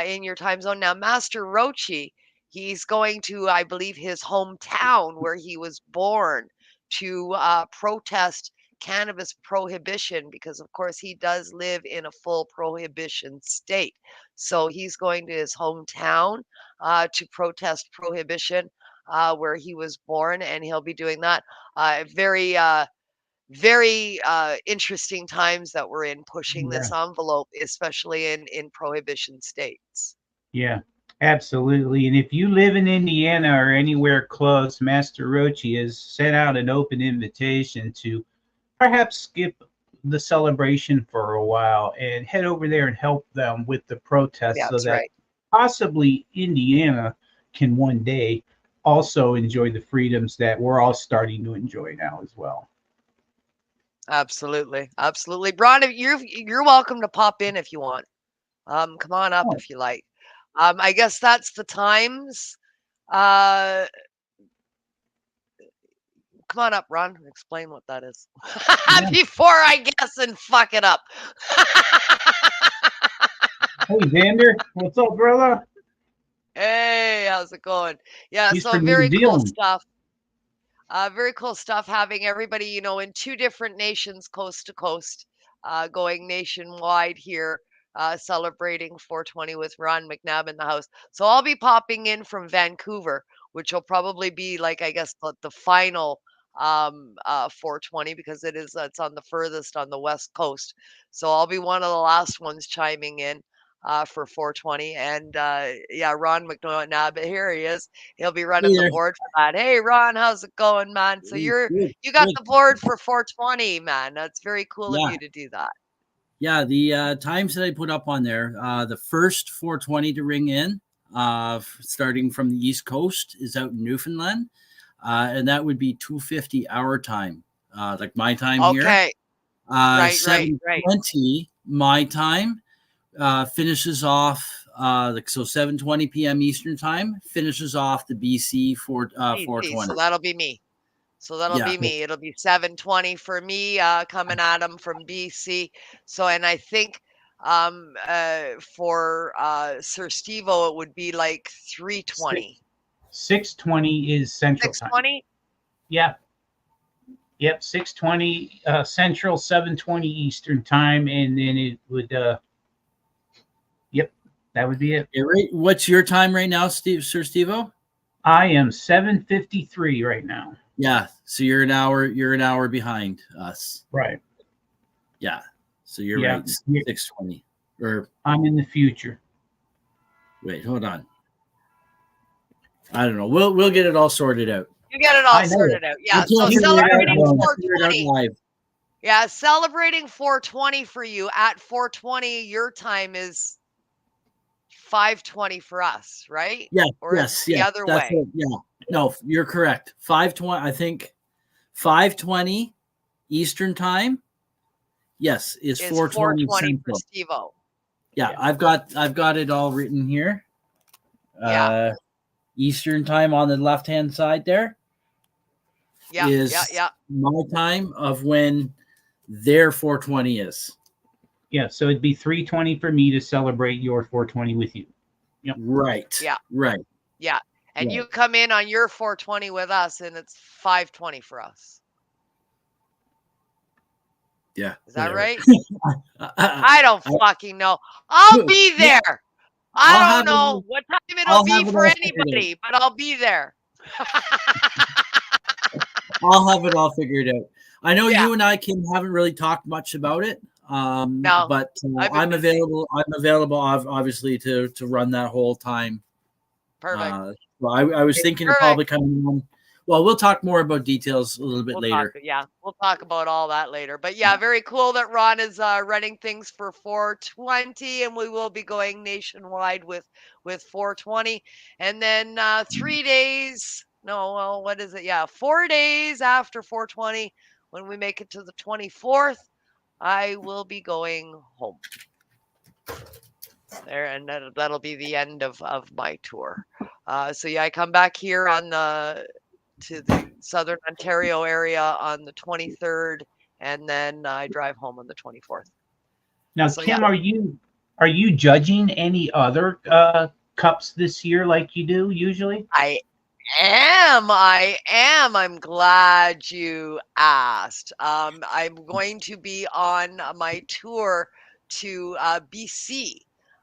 C: in your time zone. Now, Master Rochi, he's going to, I believe, his hometown where he was born to protest cannabis prohibition, because of course he does live in a full prohibition state. So he's going to his hometown to protest prohibition where he was born, and he'll be doing that. Very interesting times that we're in, pushing this envelope, especially in prohibition states.
D: Yeah, absolutely. And if you live in Indiana or anywhere close, Master Rochi has sent out an open invitation to perhaps skip the celebration for a while and head over there and help them with the protests, so
C: That's
D: that
C: right.
D: possibly Indiana can one day also enjoy the freedoms that we're all starting to enjoy now as well.
C: Absolutely. Absolutely. Ron, you're welcome to pop in if you want. Come on up if you like. I guess that's the times. Come on up, Ron. Explain what that is before I guess and fuck it up.
D: Hey, Xander, what's up, brother?
C: Hey, how's it going? Yeah,
D: He's
C: so
D: from New
C: very cool
D: Zealand.
C: stuff. Very cool stuff, having everybody, you know, in 2 different nations, coast to coast, going nationwide here, celebrating 420 with Ron McNabb in the house. So I'll be popping in from Vancouver, which will probably be like, I guess, the final 420, because it's on the furthest on the west coast. So I'll be one of the last ones chiming in for 420. And yeah, Ron McNabb, here he is. He'll be running the board for that. Hey, Ron, how's it going, man? So you got the board for 420, man. That's very cool of you to do that.
I: Yeah, the times that I put up on there, the first 420 to ring in, starting from the East Coast, is out in Newfoundland, and that would be 2:50 our time, like my time here.
C: Okay. Right,
I: 7:20 my time finishes off. So 7:20 p.m. Eastern time finishes off the BC for 420.
C: So that'll be me. Be me. It'll be 7:20 for me, coming at them from BC. So, and I think for Siir SteveO, it would be like 3:20.
D: 6:20 is Central time.
C: 6:20?
D: Yeah. Yep, 6:20 Central, 7:20 Eastern time, and then it would yep, that would be it.
I: What's your time right now, Siir SteveO?
D: I am 7:53 right now.
I: Yeah, so you're an hour behind us.
D: Right.
I: Yeah. So you're right. 6:20. Or
D: I'm in the future.
I: Wait, hold on. I don't know. We'll get it all sorted out.
C: You get it all sorted out. Yeah. So celebrating 420. Yeah, celebrating 420 for you. At 420, your time is 5:20 for us, right?
I: Yeah.
C: Or
I: yes.
C: The other way.
I: It. Yeah. No, you're correct. 5:20. I think 5:20 Eastern time. Yes, is 4:20
C: for SteveO.
I: Yeah, I've got it all written here.
C: Yeah.
I: Eastern time on the left-hand side there.
C: Yeah.
I: Is my time of when their 420 is.
D: Yeah, so it'd be 3:20 for me to celebrate your 420 with you.
I: Yep. Right.
C: Yeah.
I: Right.
C: Yeah. And you come in on your 420 with us, and it's 5:20 for us.
I: Yeah.
C: Is that right? I don't fucking know. I'll be there. I don't know what time it'll be for anybody, but I'll be there.
I: I'll have it all figured out. I know you and I, Kim, haven't really talked much about it.
C: No,
I: but I'm available. I'm available, obviously, to run that whole time.
C: Perfect.
I: Well, I was thinking of probably coming on. Well, we'll talk more about details a little bit later.
C: We'll talk about all that later. But yeah, very cool that Ron is running things for 420, and we will be going nationwide with 420. And then 3 days. No, well, what is it? Yeah, 4 days after 420, when we make it to the 24th, I will be going home. There, and that'll be the end of my tour. So yeah, I come back here to the Southern Ontario area on the 23rd, and then I drive home on the 24th.
D: Now, so, Kim, are you judging any other cups this year like you do usually?
C: I am. I'm glad you asked. I'm going to be on my tour to BC.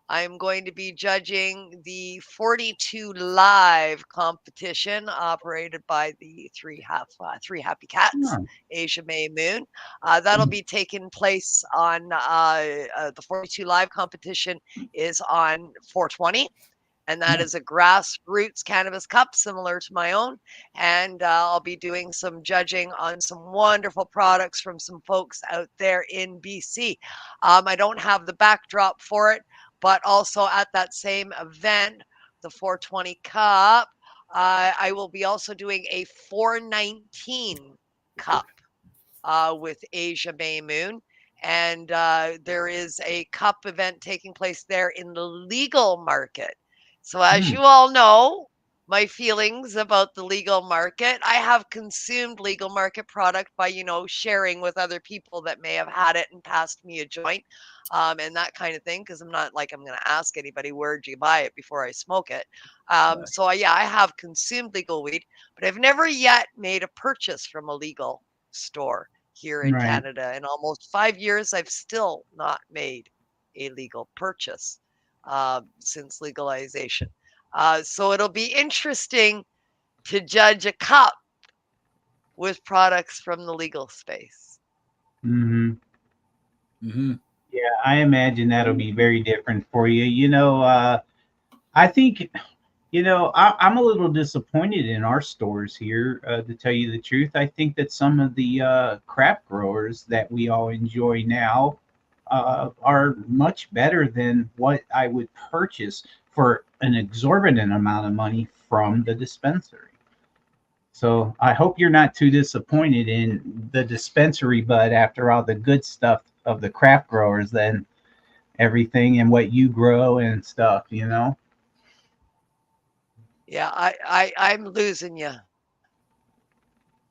C: I'm going to be judging the 42 Live competition operated by the Three Happy Cats,
D: Oh,
C: Asia May Moon. That'll be taking place on the 42 Live competition is on 420. And that is a grassroots cannabis cup similar to my own. And I'll be doing some judging on some wonderful products from some folks out there in BC. I don't have the backdrop for it, but also at that same event, the 420 Cup, I will be also doing a 419 Cup with Asia May Moon. And there is a cup event taking place there in the legal market. So, as you all know, my feelings about the legal market, I have consumed legal market product by, sharing with other people that may have had it and passed me a joint and that kind of thing. Because I'm not like I'm going to ask anybody, where'd you buy it before I smoke it. So, yeah, I have consumed legal weed, but I've never yet made a purchase from a legal store here in
D: right.
C: Canada. In almost 5 years, I've still not made a legal purchase since legalization. So it'll be interesting to judge a cup with products from the legal space.
D: Mm-hmm.
I: Mm-hmm.
D: Yeah, I imagine that'll be very different for you. I think, I'm a little disappointed in our stores here, to tell you the truth. I think that some of the craft growers that we all enjoy now are much better than what I would purchase for an exorbitant amount of money from the dispensary. So I hope you're not too disappointed in the dispensary bud after all the good stuff of the craft growers, then everything and what you grow and stuff.
C: Yeah, I'm losing you.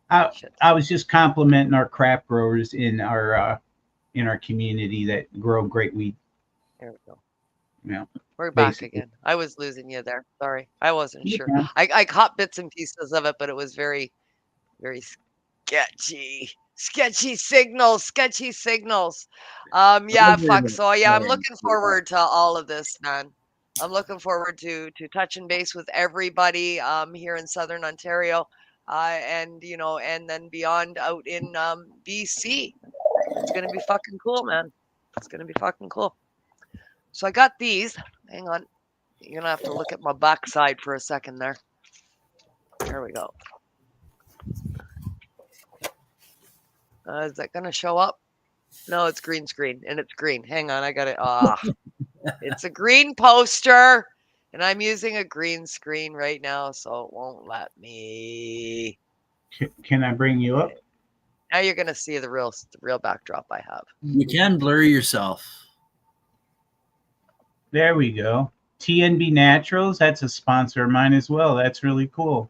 D: I was just complimenting our craft growers in our community that grow great weed.
C: There we go.
D: Yeah,
C: We're back
D: basically.
C: again. I was losing you there. Sorry. I wasn't sure.
D: Yeah.
C: I caught bits and pieces of it, but it was very, very sketchy. Sketchy signals. Yeah, fuck. So yeah, I'm looking forward to all of this, man. I'm looking forward to touching base with everybody here in Southern Ontario, and and then beyond out in BC. It's gonna be fucking cool, man. It's gonna be fucking cool. So I got these. Hang on. You're gonna have to look at my backside for a second there. There we go. Is that gonna show up? No, it's green screen, and it's green. Hang on, I got it. It's a green poster, and I'm using a green screen right now, so it won't let me.
D: Can I bring you up?
C: Now you're gonna see the real backdrop I have.
I: You can blur yourself.
D: There we go. TNB Naturals, that's a sponsor of mine as well. That's really cool.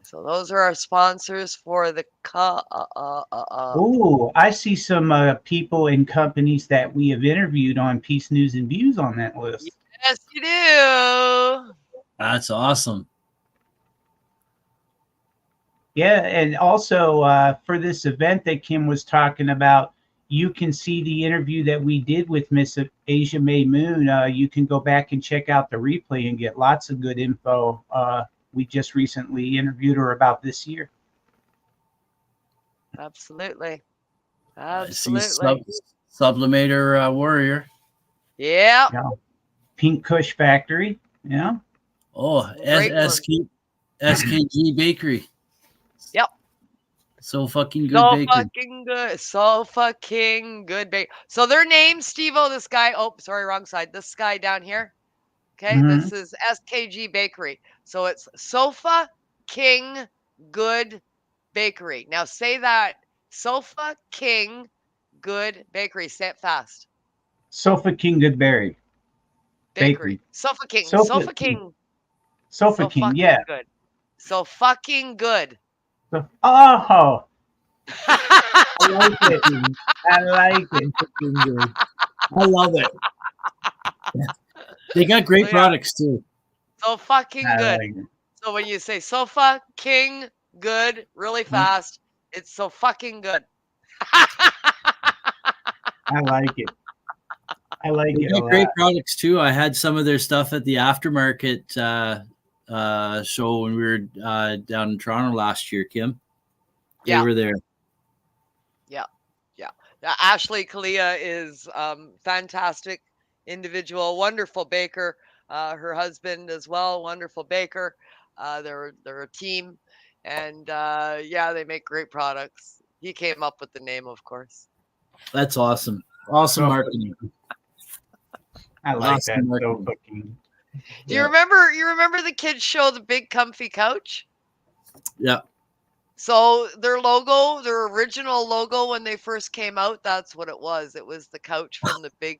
C: So those are our sponsors for the
D: Oh, I see some people and companies that we have interviewed on Peace News and Views on that list.
C: Yes, you do.
I: That's awesome.
D: Yeah, and also for this event that Kim was talking about, you can see the interview that we did with Miss Asia May Moon. You can go back and check out the replay and get lots of good info. We just recently interviewed her about this year.
C: Absolutely.
I: Sublimator Warrior.
C: Yeah.
D: Pink Kush Factory. Yeah.
I: Oh, SKG Bakery.
C: Yep.
I: So fucking good
C: So
I: bakery.
C: fucking good. So fucking good bakery. So their name, SteveO, this guy. Oh, sorry, wrong side. This guy down here. Okay, This is SKG Bakery. So it's Sofa King Good Bakery. Now say that. Sofa King Good Bakery. Say it fast.
D: Sofa King Goodberry.
C: Bakery. Sofa King.
D: Sofa King, yeah.
C: Good. So fucking good.
D: Oh. I like it. I like it.
I: I love it. They got great products too.
C: So fucking good. So when you say sofa, king, good, really fast, it's so fucking good.
D: I like it. I like
I: They
D: it a
I: got great
D: lot.
I: products too. I had some of their stuff at the aftermarket show when we were down in Toronto last year, Kim. They
C: Yeah.
I: were there.
C: Yeah. Yeah. Ashley Kalia is fantastic individual, wonderful baker. Her husband as well, wonderful baker. They're a team, and yeah, they make great products. He came up with the name, of course.
I: That's awesome. Awesome
D: So
I: marketing.
D: I like that.
I: Awesome
D: So
I: marketing.
D: fucking.
C: Do you
I: Yeah.
C: remember? You remember the kids show, the big comfy couch?
I: Yeah.
C: So their logo, their original logo when they first came out, that's what it was. It was the couch from the big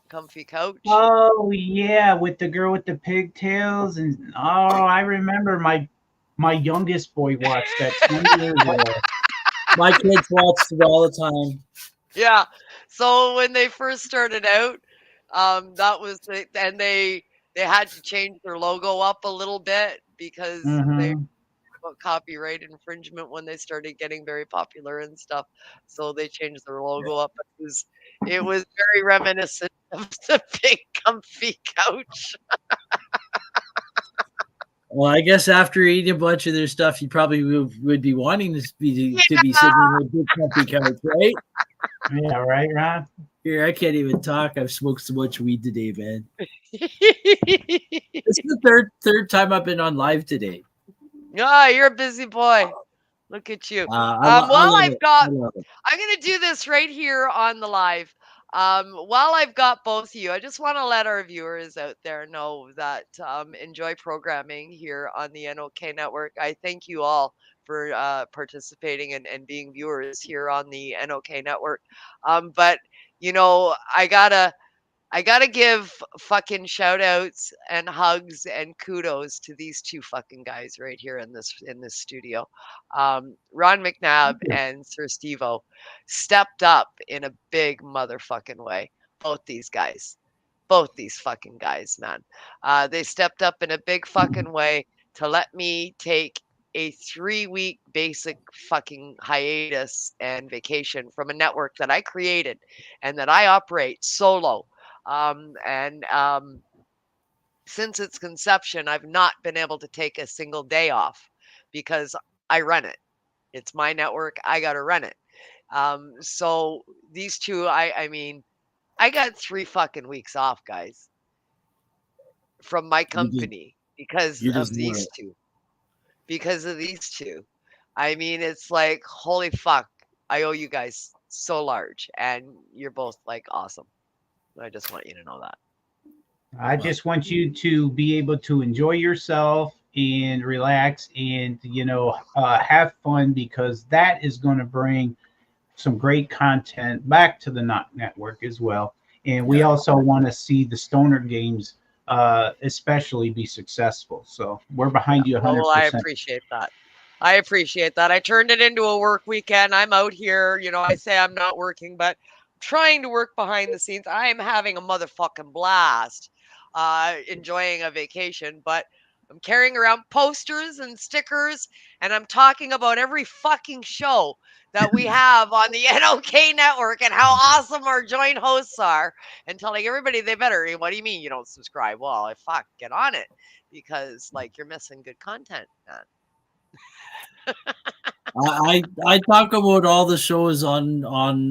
C: comfy couch.
D: Oh yeah, with the girl with the pigtails, and I remember my youngest boy watched that 20 years ago.
I: My kids watched it all the time.
C: Yeah. So when they first started out, that was the, and they had to change their logo up a little bit because they
D: Mm-hmm.
C: got copyright infringement when they started getting very popular and stuff. So they changed their logo up. It was very reminiscent of the big comfy couch.
I: Well, I guess after eating a bunch of their stuff, you probably would be wanting to be sitting in a big comfy couch, right?
D: Yeah, right, Ron.
I: Here, I can't even talk. I've smoked so much weed today, man. This is the third time I've been on live today.
C: Ah, you're a busy boy. Look at you.
I: I love it. I love it.
C: I'm going to do this right here on the live. While I've got both of you, I just want to let our viewers out there know that enjoy programming here on the NOK Network. I thank you all for participating and being viewers here on the NOK Network. But, you know, I gotta give fucking shout outs and hugs and kudos to these two fucking guys right here in this studio. Ron McNabb and Sir SteveO stepped up in a big motherfucking way. Both these guys. Both these fucking guys, man. They stepped up in a big fucking way to let me take a 3-week basic fucking hiatus and vacation from a network that I created and that I operate solo. And since its conception, I've not been able to take a single day off because I run it. It's my network. I got to run it. So these two, I mean, I got 3 fucking weeks off, guys, from my company because
I: You
C: of
I: deserve
C: these
I: it.
C: two. Because of these two. I mean, it's like, holy fuck, I owe you guys so large. And you're both like awesome. I just want you to know that.
D: I just want you to be able to enjoy yourself and relax and have fun, because that is going to bring some great content back to the NOK Network as well. And we also want to see the Stoner Games, especially, be successful. So we're behind you
C: Well, I
D: 100%.
C: appreciate that. I appreciate that. I turned it into a work weekend. I'm out here. You know, I say I'm not working, but I'm trying to work behind the scenes. I am having a motherfucking blast, enjoying a vacation, but I'm carrying around posters and stickers, and I'm talking about every fucking show that we have on the NOK Network and how awesome our joint hosts are, and telling everybody they better. What do you mean you don't subscribe? Well, I fuck get on it, because like you're missing good content, man.
I: I talk about all the shows on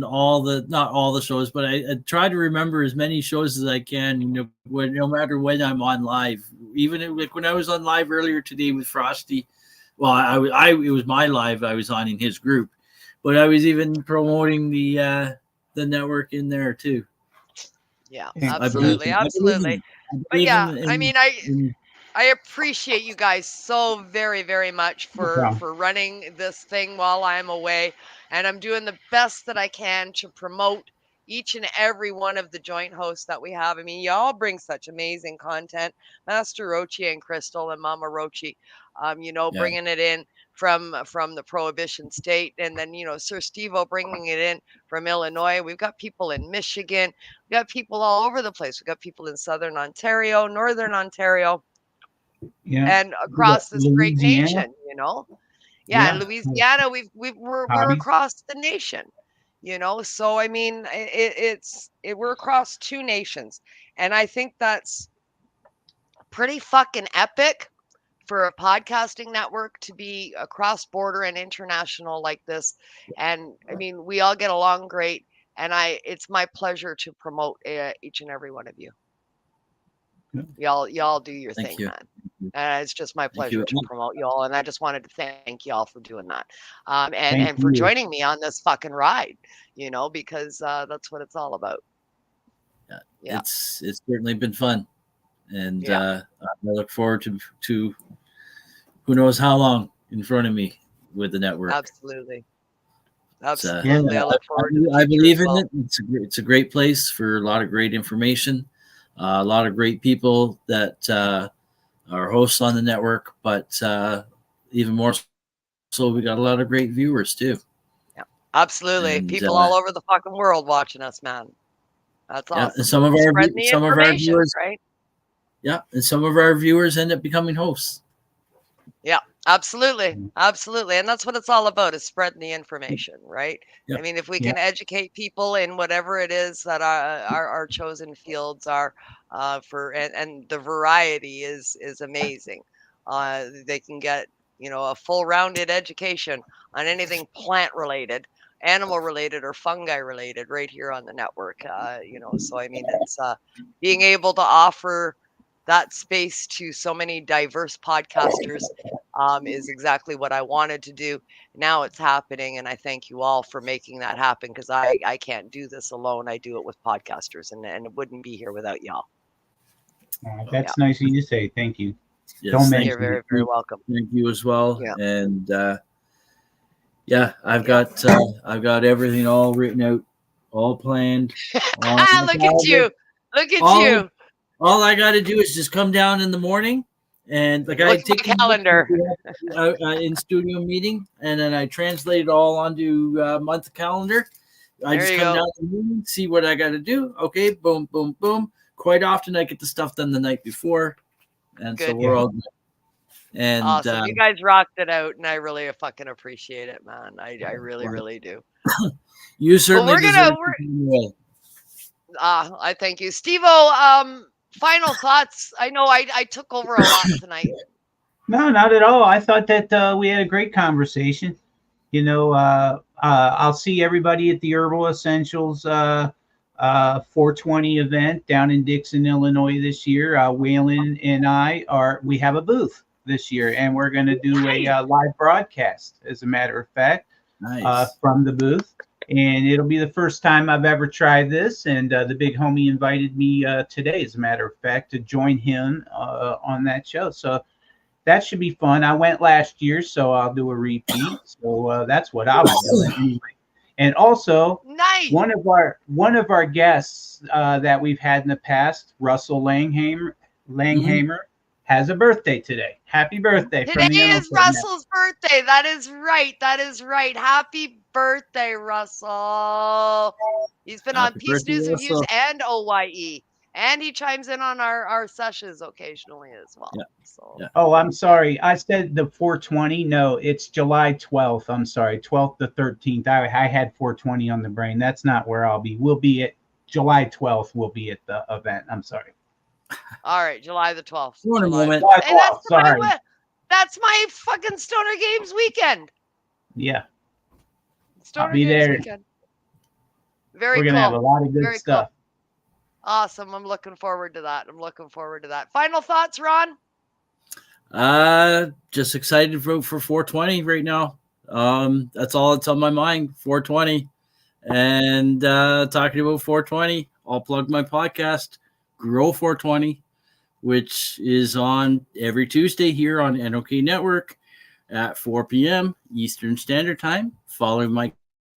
I: all the, not all the shows, but I try to remember as many shows as I can. No matter when I'm on live, even like when I was on live earlier today with Frosty. Well, it was my live I was on in his group, but I was even promoting the network in there too.
C: Yeah,
D: Fantastic.
C: absolutely. But yeah, I mean,
I: in
C: I appreciate you guys so very, very much
D: No problem.
C: for running this thing while I'm away, and I'm doing the best that I can to promote each and every one of the joint hosts that we have. I mean, y'all bring such amazing content, Master Rochi and Crystal and Mama Rochi.
I: Yeah.
C: Bringing it in from the Prohibition State, and then Sir SteveO bringing it in from Illinois. We've got people in Michigan. We got people all over the place. We got people in Southern Ontario, Northern Ontario. and across this great
D: Louisiana.
C: nation, Yeah, in Louisiana, we're
D: Hobbies.
C: across the nation, So I mean, we're across two nations, and I think that's pretty fucking epic for a podcasting network to be across border and international like this. And I mean, we all get along great, and it's my pleasure to promote each and every one of you. Y'all do your thing, man. And it's just my pleasure to promote y'all, and I just wanted to thank y'all for doing that, and for joining me on this fucking ride, because that's what it's all about.
I: Yeah. It's certainly been fun, and I look forward to who knows how long in front of me with the network.
C: Absolutely. I
I: look forward to I believe in it. It's a great place for a lot of great information, a lot of great people that are hosts on the network, but even more so, we got a lot of great viewers too.
C: Yeah, absolutely. And, people all over the fucking world watching us, man. That's awesome.
I: And some of our viewers,
C: right?
I: Yeah, and some of our viewers end up becoming hosts.
C: Yeah, absolutely. Absolutely. And that's what it's all about, is spreading the information, right?
I: Yep.
C: I mean, if we can educate people in whatever it is that our chosen fields are, and the variety is amazing. They can get, a full rounded education on anything plant related, animal related, or fungi related right here on the network. So I mean, it's being able to offer that space to so many diverse podcasters is exactly what I wanted to do. Now it's happening, and I thank you all for making that happen, because I can't do this alone. I do it with podcasters, and it wouldn't be here without y'all.
D: That's nice of you to say. Thank you.
I: Yes,
C: you're very, very welcome.
I: Thank you as well. Yeah. And I've got everything all written out, all planned.
C: Look at you. Look at you.
I: All I got to do is just come down in the morning, and I take
C: my calendar
I: in studio meeting, and then I translate it all onto month calendar. I just come down in the morning, see what I got to do. Okay, boom, boom, boom. Quite often I get the stuff done the night before, and so we're all good. And
C: awesome. You guys rocked it out, and I really fucking appreciate it, man. I really, really do.
I: You certainly deserve
C: I thank you, SteveO. Final thoughts. I know I took over a lot tonight.
D: No, not at all. I thought that we had a great conversation. I'll see everybody at the Herbal Essentials 420 event down in Dixon, Illinois this year. Waylon and we have a booth this year, and we're going to do a live broadcast, as a matter of fact, from the booth. And it'll be the first time I've ever tried this. And the big homie invited me today, as a matter of fact, to join him on that show. So that should be fun. I went last year, so I'll do a repeat. So that's what I'll be doing anyway. And also, one of our guests that we've had in the past, Russell Langhamer, has a birthday today. Happy birthday!
C: Today is Russell's birthday. That is right. That is right. Happy birthday, Russell. He's been on Peace News and Views and OYE. And he chimes in on our sessions occasionally as well.
I: Yeah.
C: So.
I: Yeah.
D: Oh, I'm sorry. I said the 420. No, it's July 12th. I'm sorry. 12th to 13th. I had 420 on the brain. That's not where I'll be. We'll be at July 12th. We'll be at the event. I'm sorry.
C: All right. July the 12th.
I: One moment.
C: Hey, that's my fucking Stoner Games weekend.
D: Yeah.
C: Stoner
D: I'll be
C: Games
D: there.
C: Weekend. Very
D: We're going to have a lot of good stuff.
C: Cool. Awesome. I'm looking forward to that. Final thoughts, Ron?
I: Just excited for 420 right now. That's all that's on my mind, 420. And talking about 420, I'll plug my podcast, Grow 420, which is on every Tuesday here on NOK Network at 4 p.m. Eastern Standard Time, following my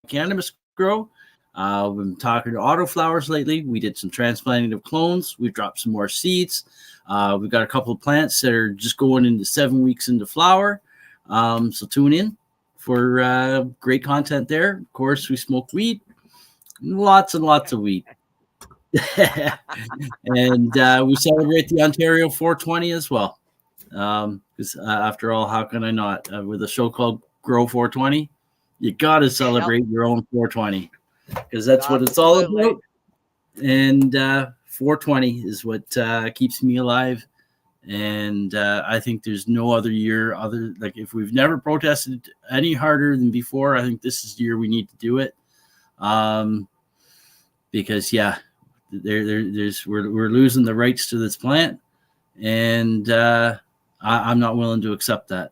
I: cannabis grow. We've been talking to autoflowers lately. We did some transplanting of clones. We've dropped some more seeds. We've got a couple of plants that are just going into 7 weeks into flower. So tune in for great content there. Of course, we smoke weed. Lots and lots of weed. And we celebrate the Ontario 420 as well. Because after all, how can I not? With a show called Grow 420, you got to celebrate your own 420 because that's what it's all about. And 420 is what keeps me alive. And I think there's no other year like if we've never protested any harder than before, I think this is the year we need to do it. Because we're losing the rights to this plant, and I'm not willing to accept that.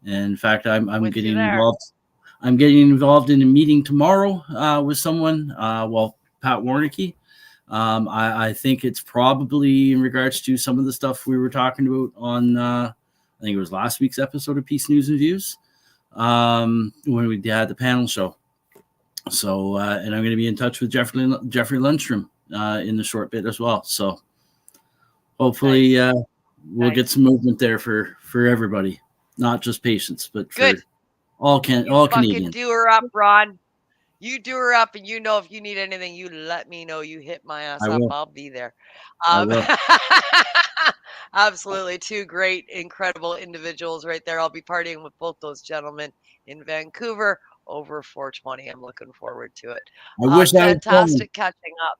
I: And in fact, I'm getting involved. I'm getting involved in a meeting tomorrow with someone. Pat Warnicki. I think it's probably in regards to some of the stuff we were talking about on, I think it was last week's episode of Peace News and Views, when we had the panel show. So, and I'm going to be in touch with Jeffrey Lundstrom in the short bit as well. So hopefully we'll get some movement there for everybody, not just patients, but for all Canadians.
C: Do her up, Ron. You do her up, and if you need anything, you let me know. You hit my ass up. I'll be there. Absolutely. Two great, incredible individuals right there. I'll be partying with both those gentlemen in Vancouver over 420. I'm looking forward to it. Fantastic catching up.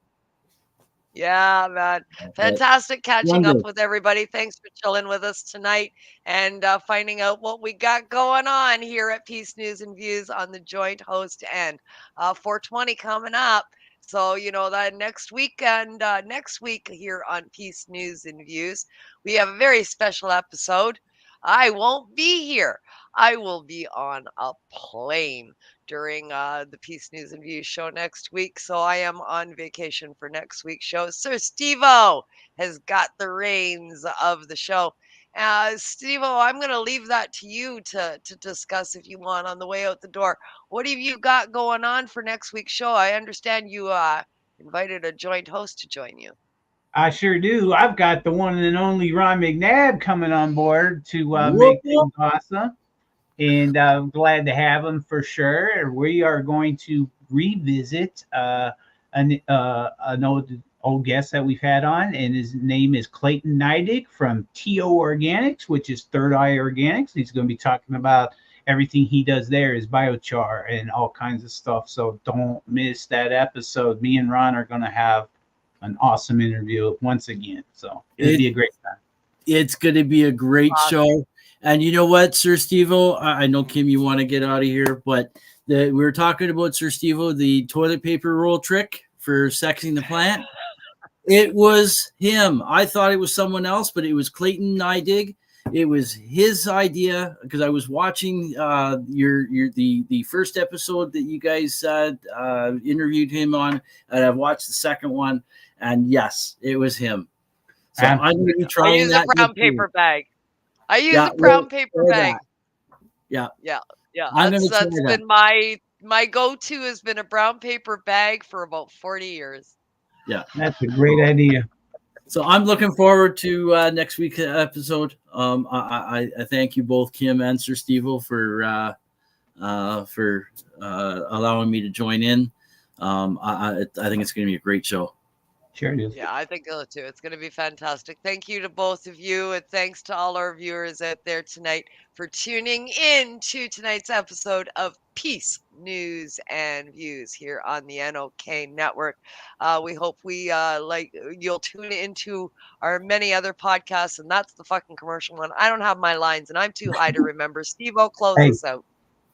C: Yeah, man. Fantastic catching up with everybody. Thanks for chilling with us tonight and finding out what we got going on here at Peace News and Views on the joint host end. 420 coming up. So, that next week here on Peace News and Views, we have a very special episode. I won't be here. I will be on a plane during the Peace News and Views show next week. So I am on vacation for next week's show. Siir SteveO has got the reins of the show. SteveO, I'm going to leave that to you to discuss if you want on the way out the door. What have you got going on for next week's show? I understand you invited a joint host to join you.
D: I sure do. I've got the one and only Ron McNabb coming on board to make things awesome. And I'm glad to have him for sure. We are going to revisit an old guest that we've had on, and his name is Clayton Neidig from TO Organics, which is Third Eye Organics. He's going to be talking about everything he does there is biochar and all kinds of stuff. So don't miss that episode. Me and Ron are going to have an awesome interview once again. So it'll be a great time.
I: It's going to be a great show. And you know what, Siir SteveO? I know, Kim, you want to get out of here, but we were talking about Siir SteveO, the toilet paper roll trick for sexing the plant. It was him. I thought it was someone else, but it was Clayton Neidig. It was his idea because I was watching the first episode that you guys interviewed him on, and I've watched the second one, and yes, it was him. So I'm going to be trying that.
C: I use a brown paper bag. I use a brown paper bag.
I: Yeah.
C: That's been my go-to has been a brown paper bag for about 40 years.
I: Yeah,
D: that's a great idea.
I: So I'm looking forward to next week's episode. I thank you both, Kim and Siir SteveO, for allowing me to join in. I think it's going to be a great show.
D: Sure it is.
C: Yeah, I think so too. It's going to be fantastic. Thank you to both of you, and thanks to all our viewers out there tonight for tuning in to tonight's episode of Peace News and Views here on the NOK Network. We hope you'll tune into our many other podcasts, and that's the fucking commercial one. I don't have my lines, and I'm too high to remember. SteveO, close us out.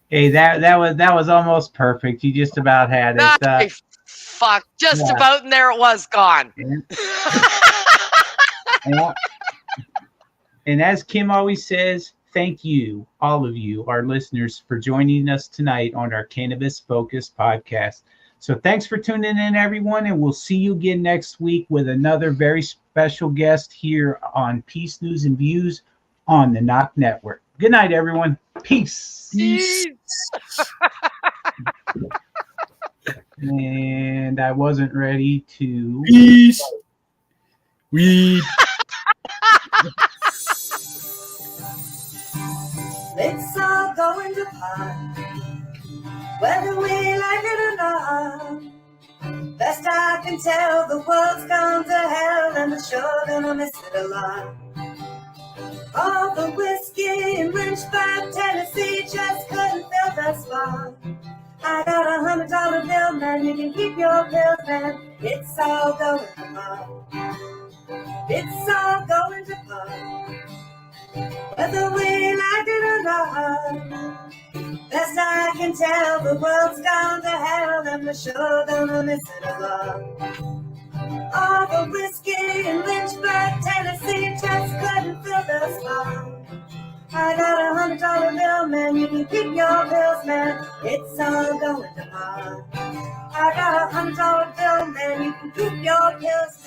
D: Hey, that was almost perfect. You just about had it.
C: About, and there it was gone.
D: Yeah. And as Kim always says, thank you, all of you, our listeners, for joining us tonight on our Cannabis Focus podcast. So thanks for tuning in, everyone, and we'll see you again next week with another very special guest here on Peace News and Views on the NOK Network. Good night, everyone. Peace. And I wasn't ready to.
I: Peace. Weed.
B: Let's all go into pot, whether we like it or not. Best I can tell, the world's gone to hell, and we're sure gonna miss it a lot. All the whiskey in Lynchburg, Tennessee just couldn't fill the spot. I got $100 bill, man, you can keep your pills, man. It's all going to pot. It's all going to pot. Whether we like it or not. Best I can tell, the world's gone to hell, and we're sure gonna miss it a lot. All the whiskey in Lynchburg, Tennessee just couldn't fill the spot. I got $100 bill, man, you can keep your pills, man. It's all going to pot. I got $100 bill, man, you can keep your pills,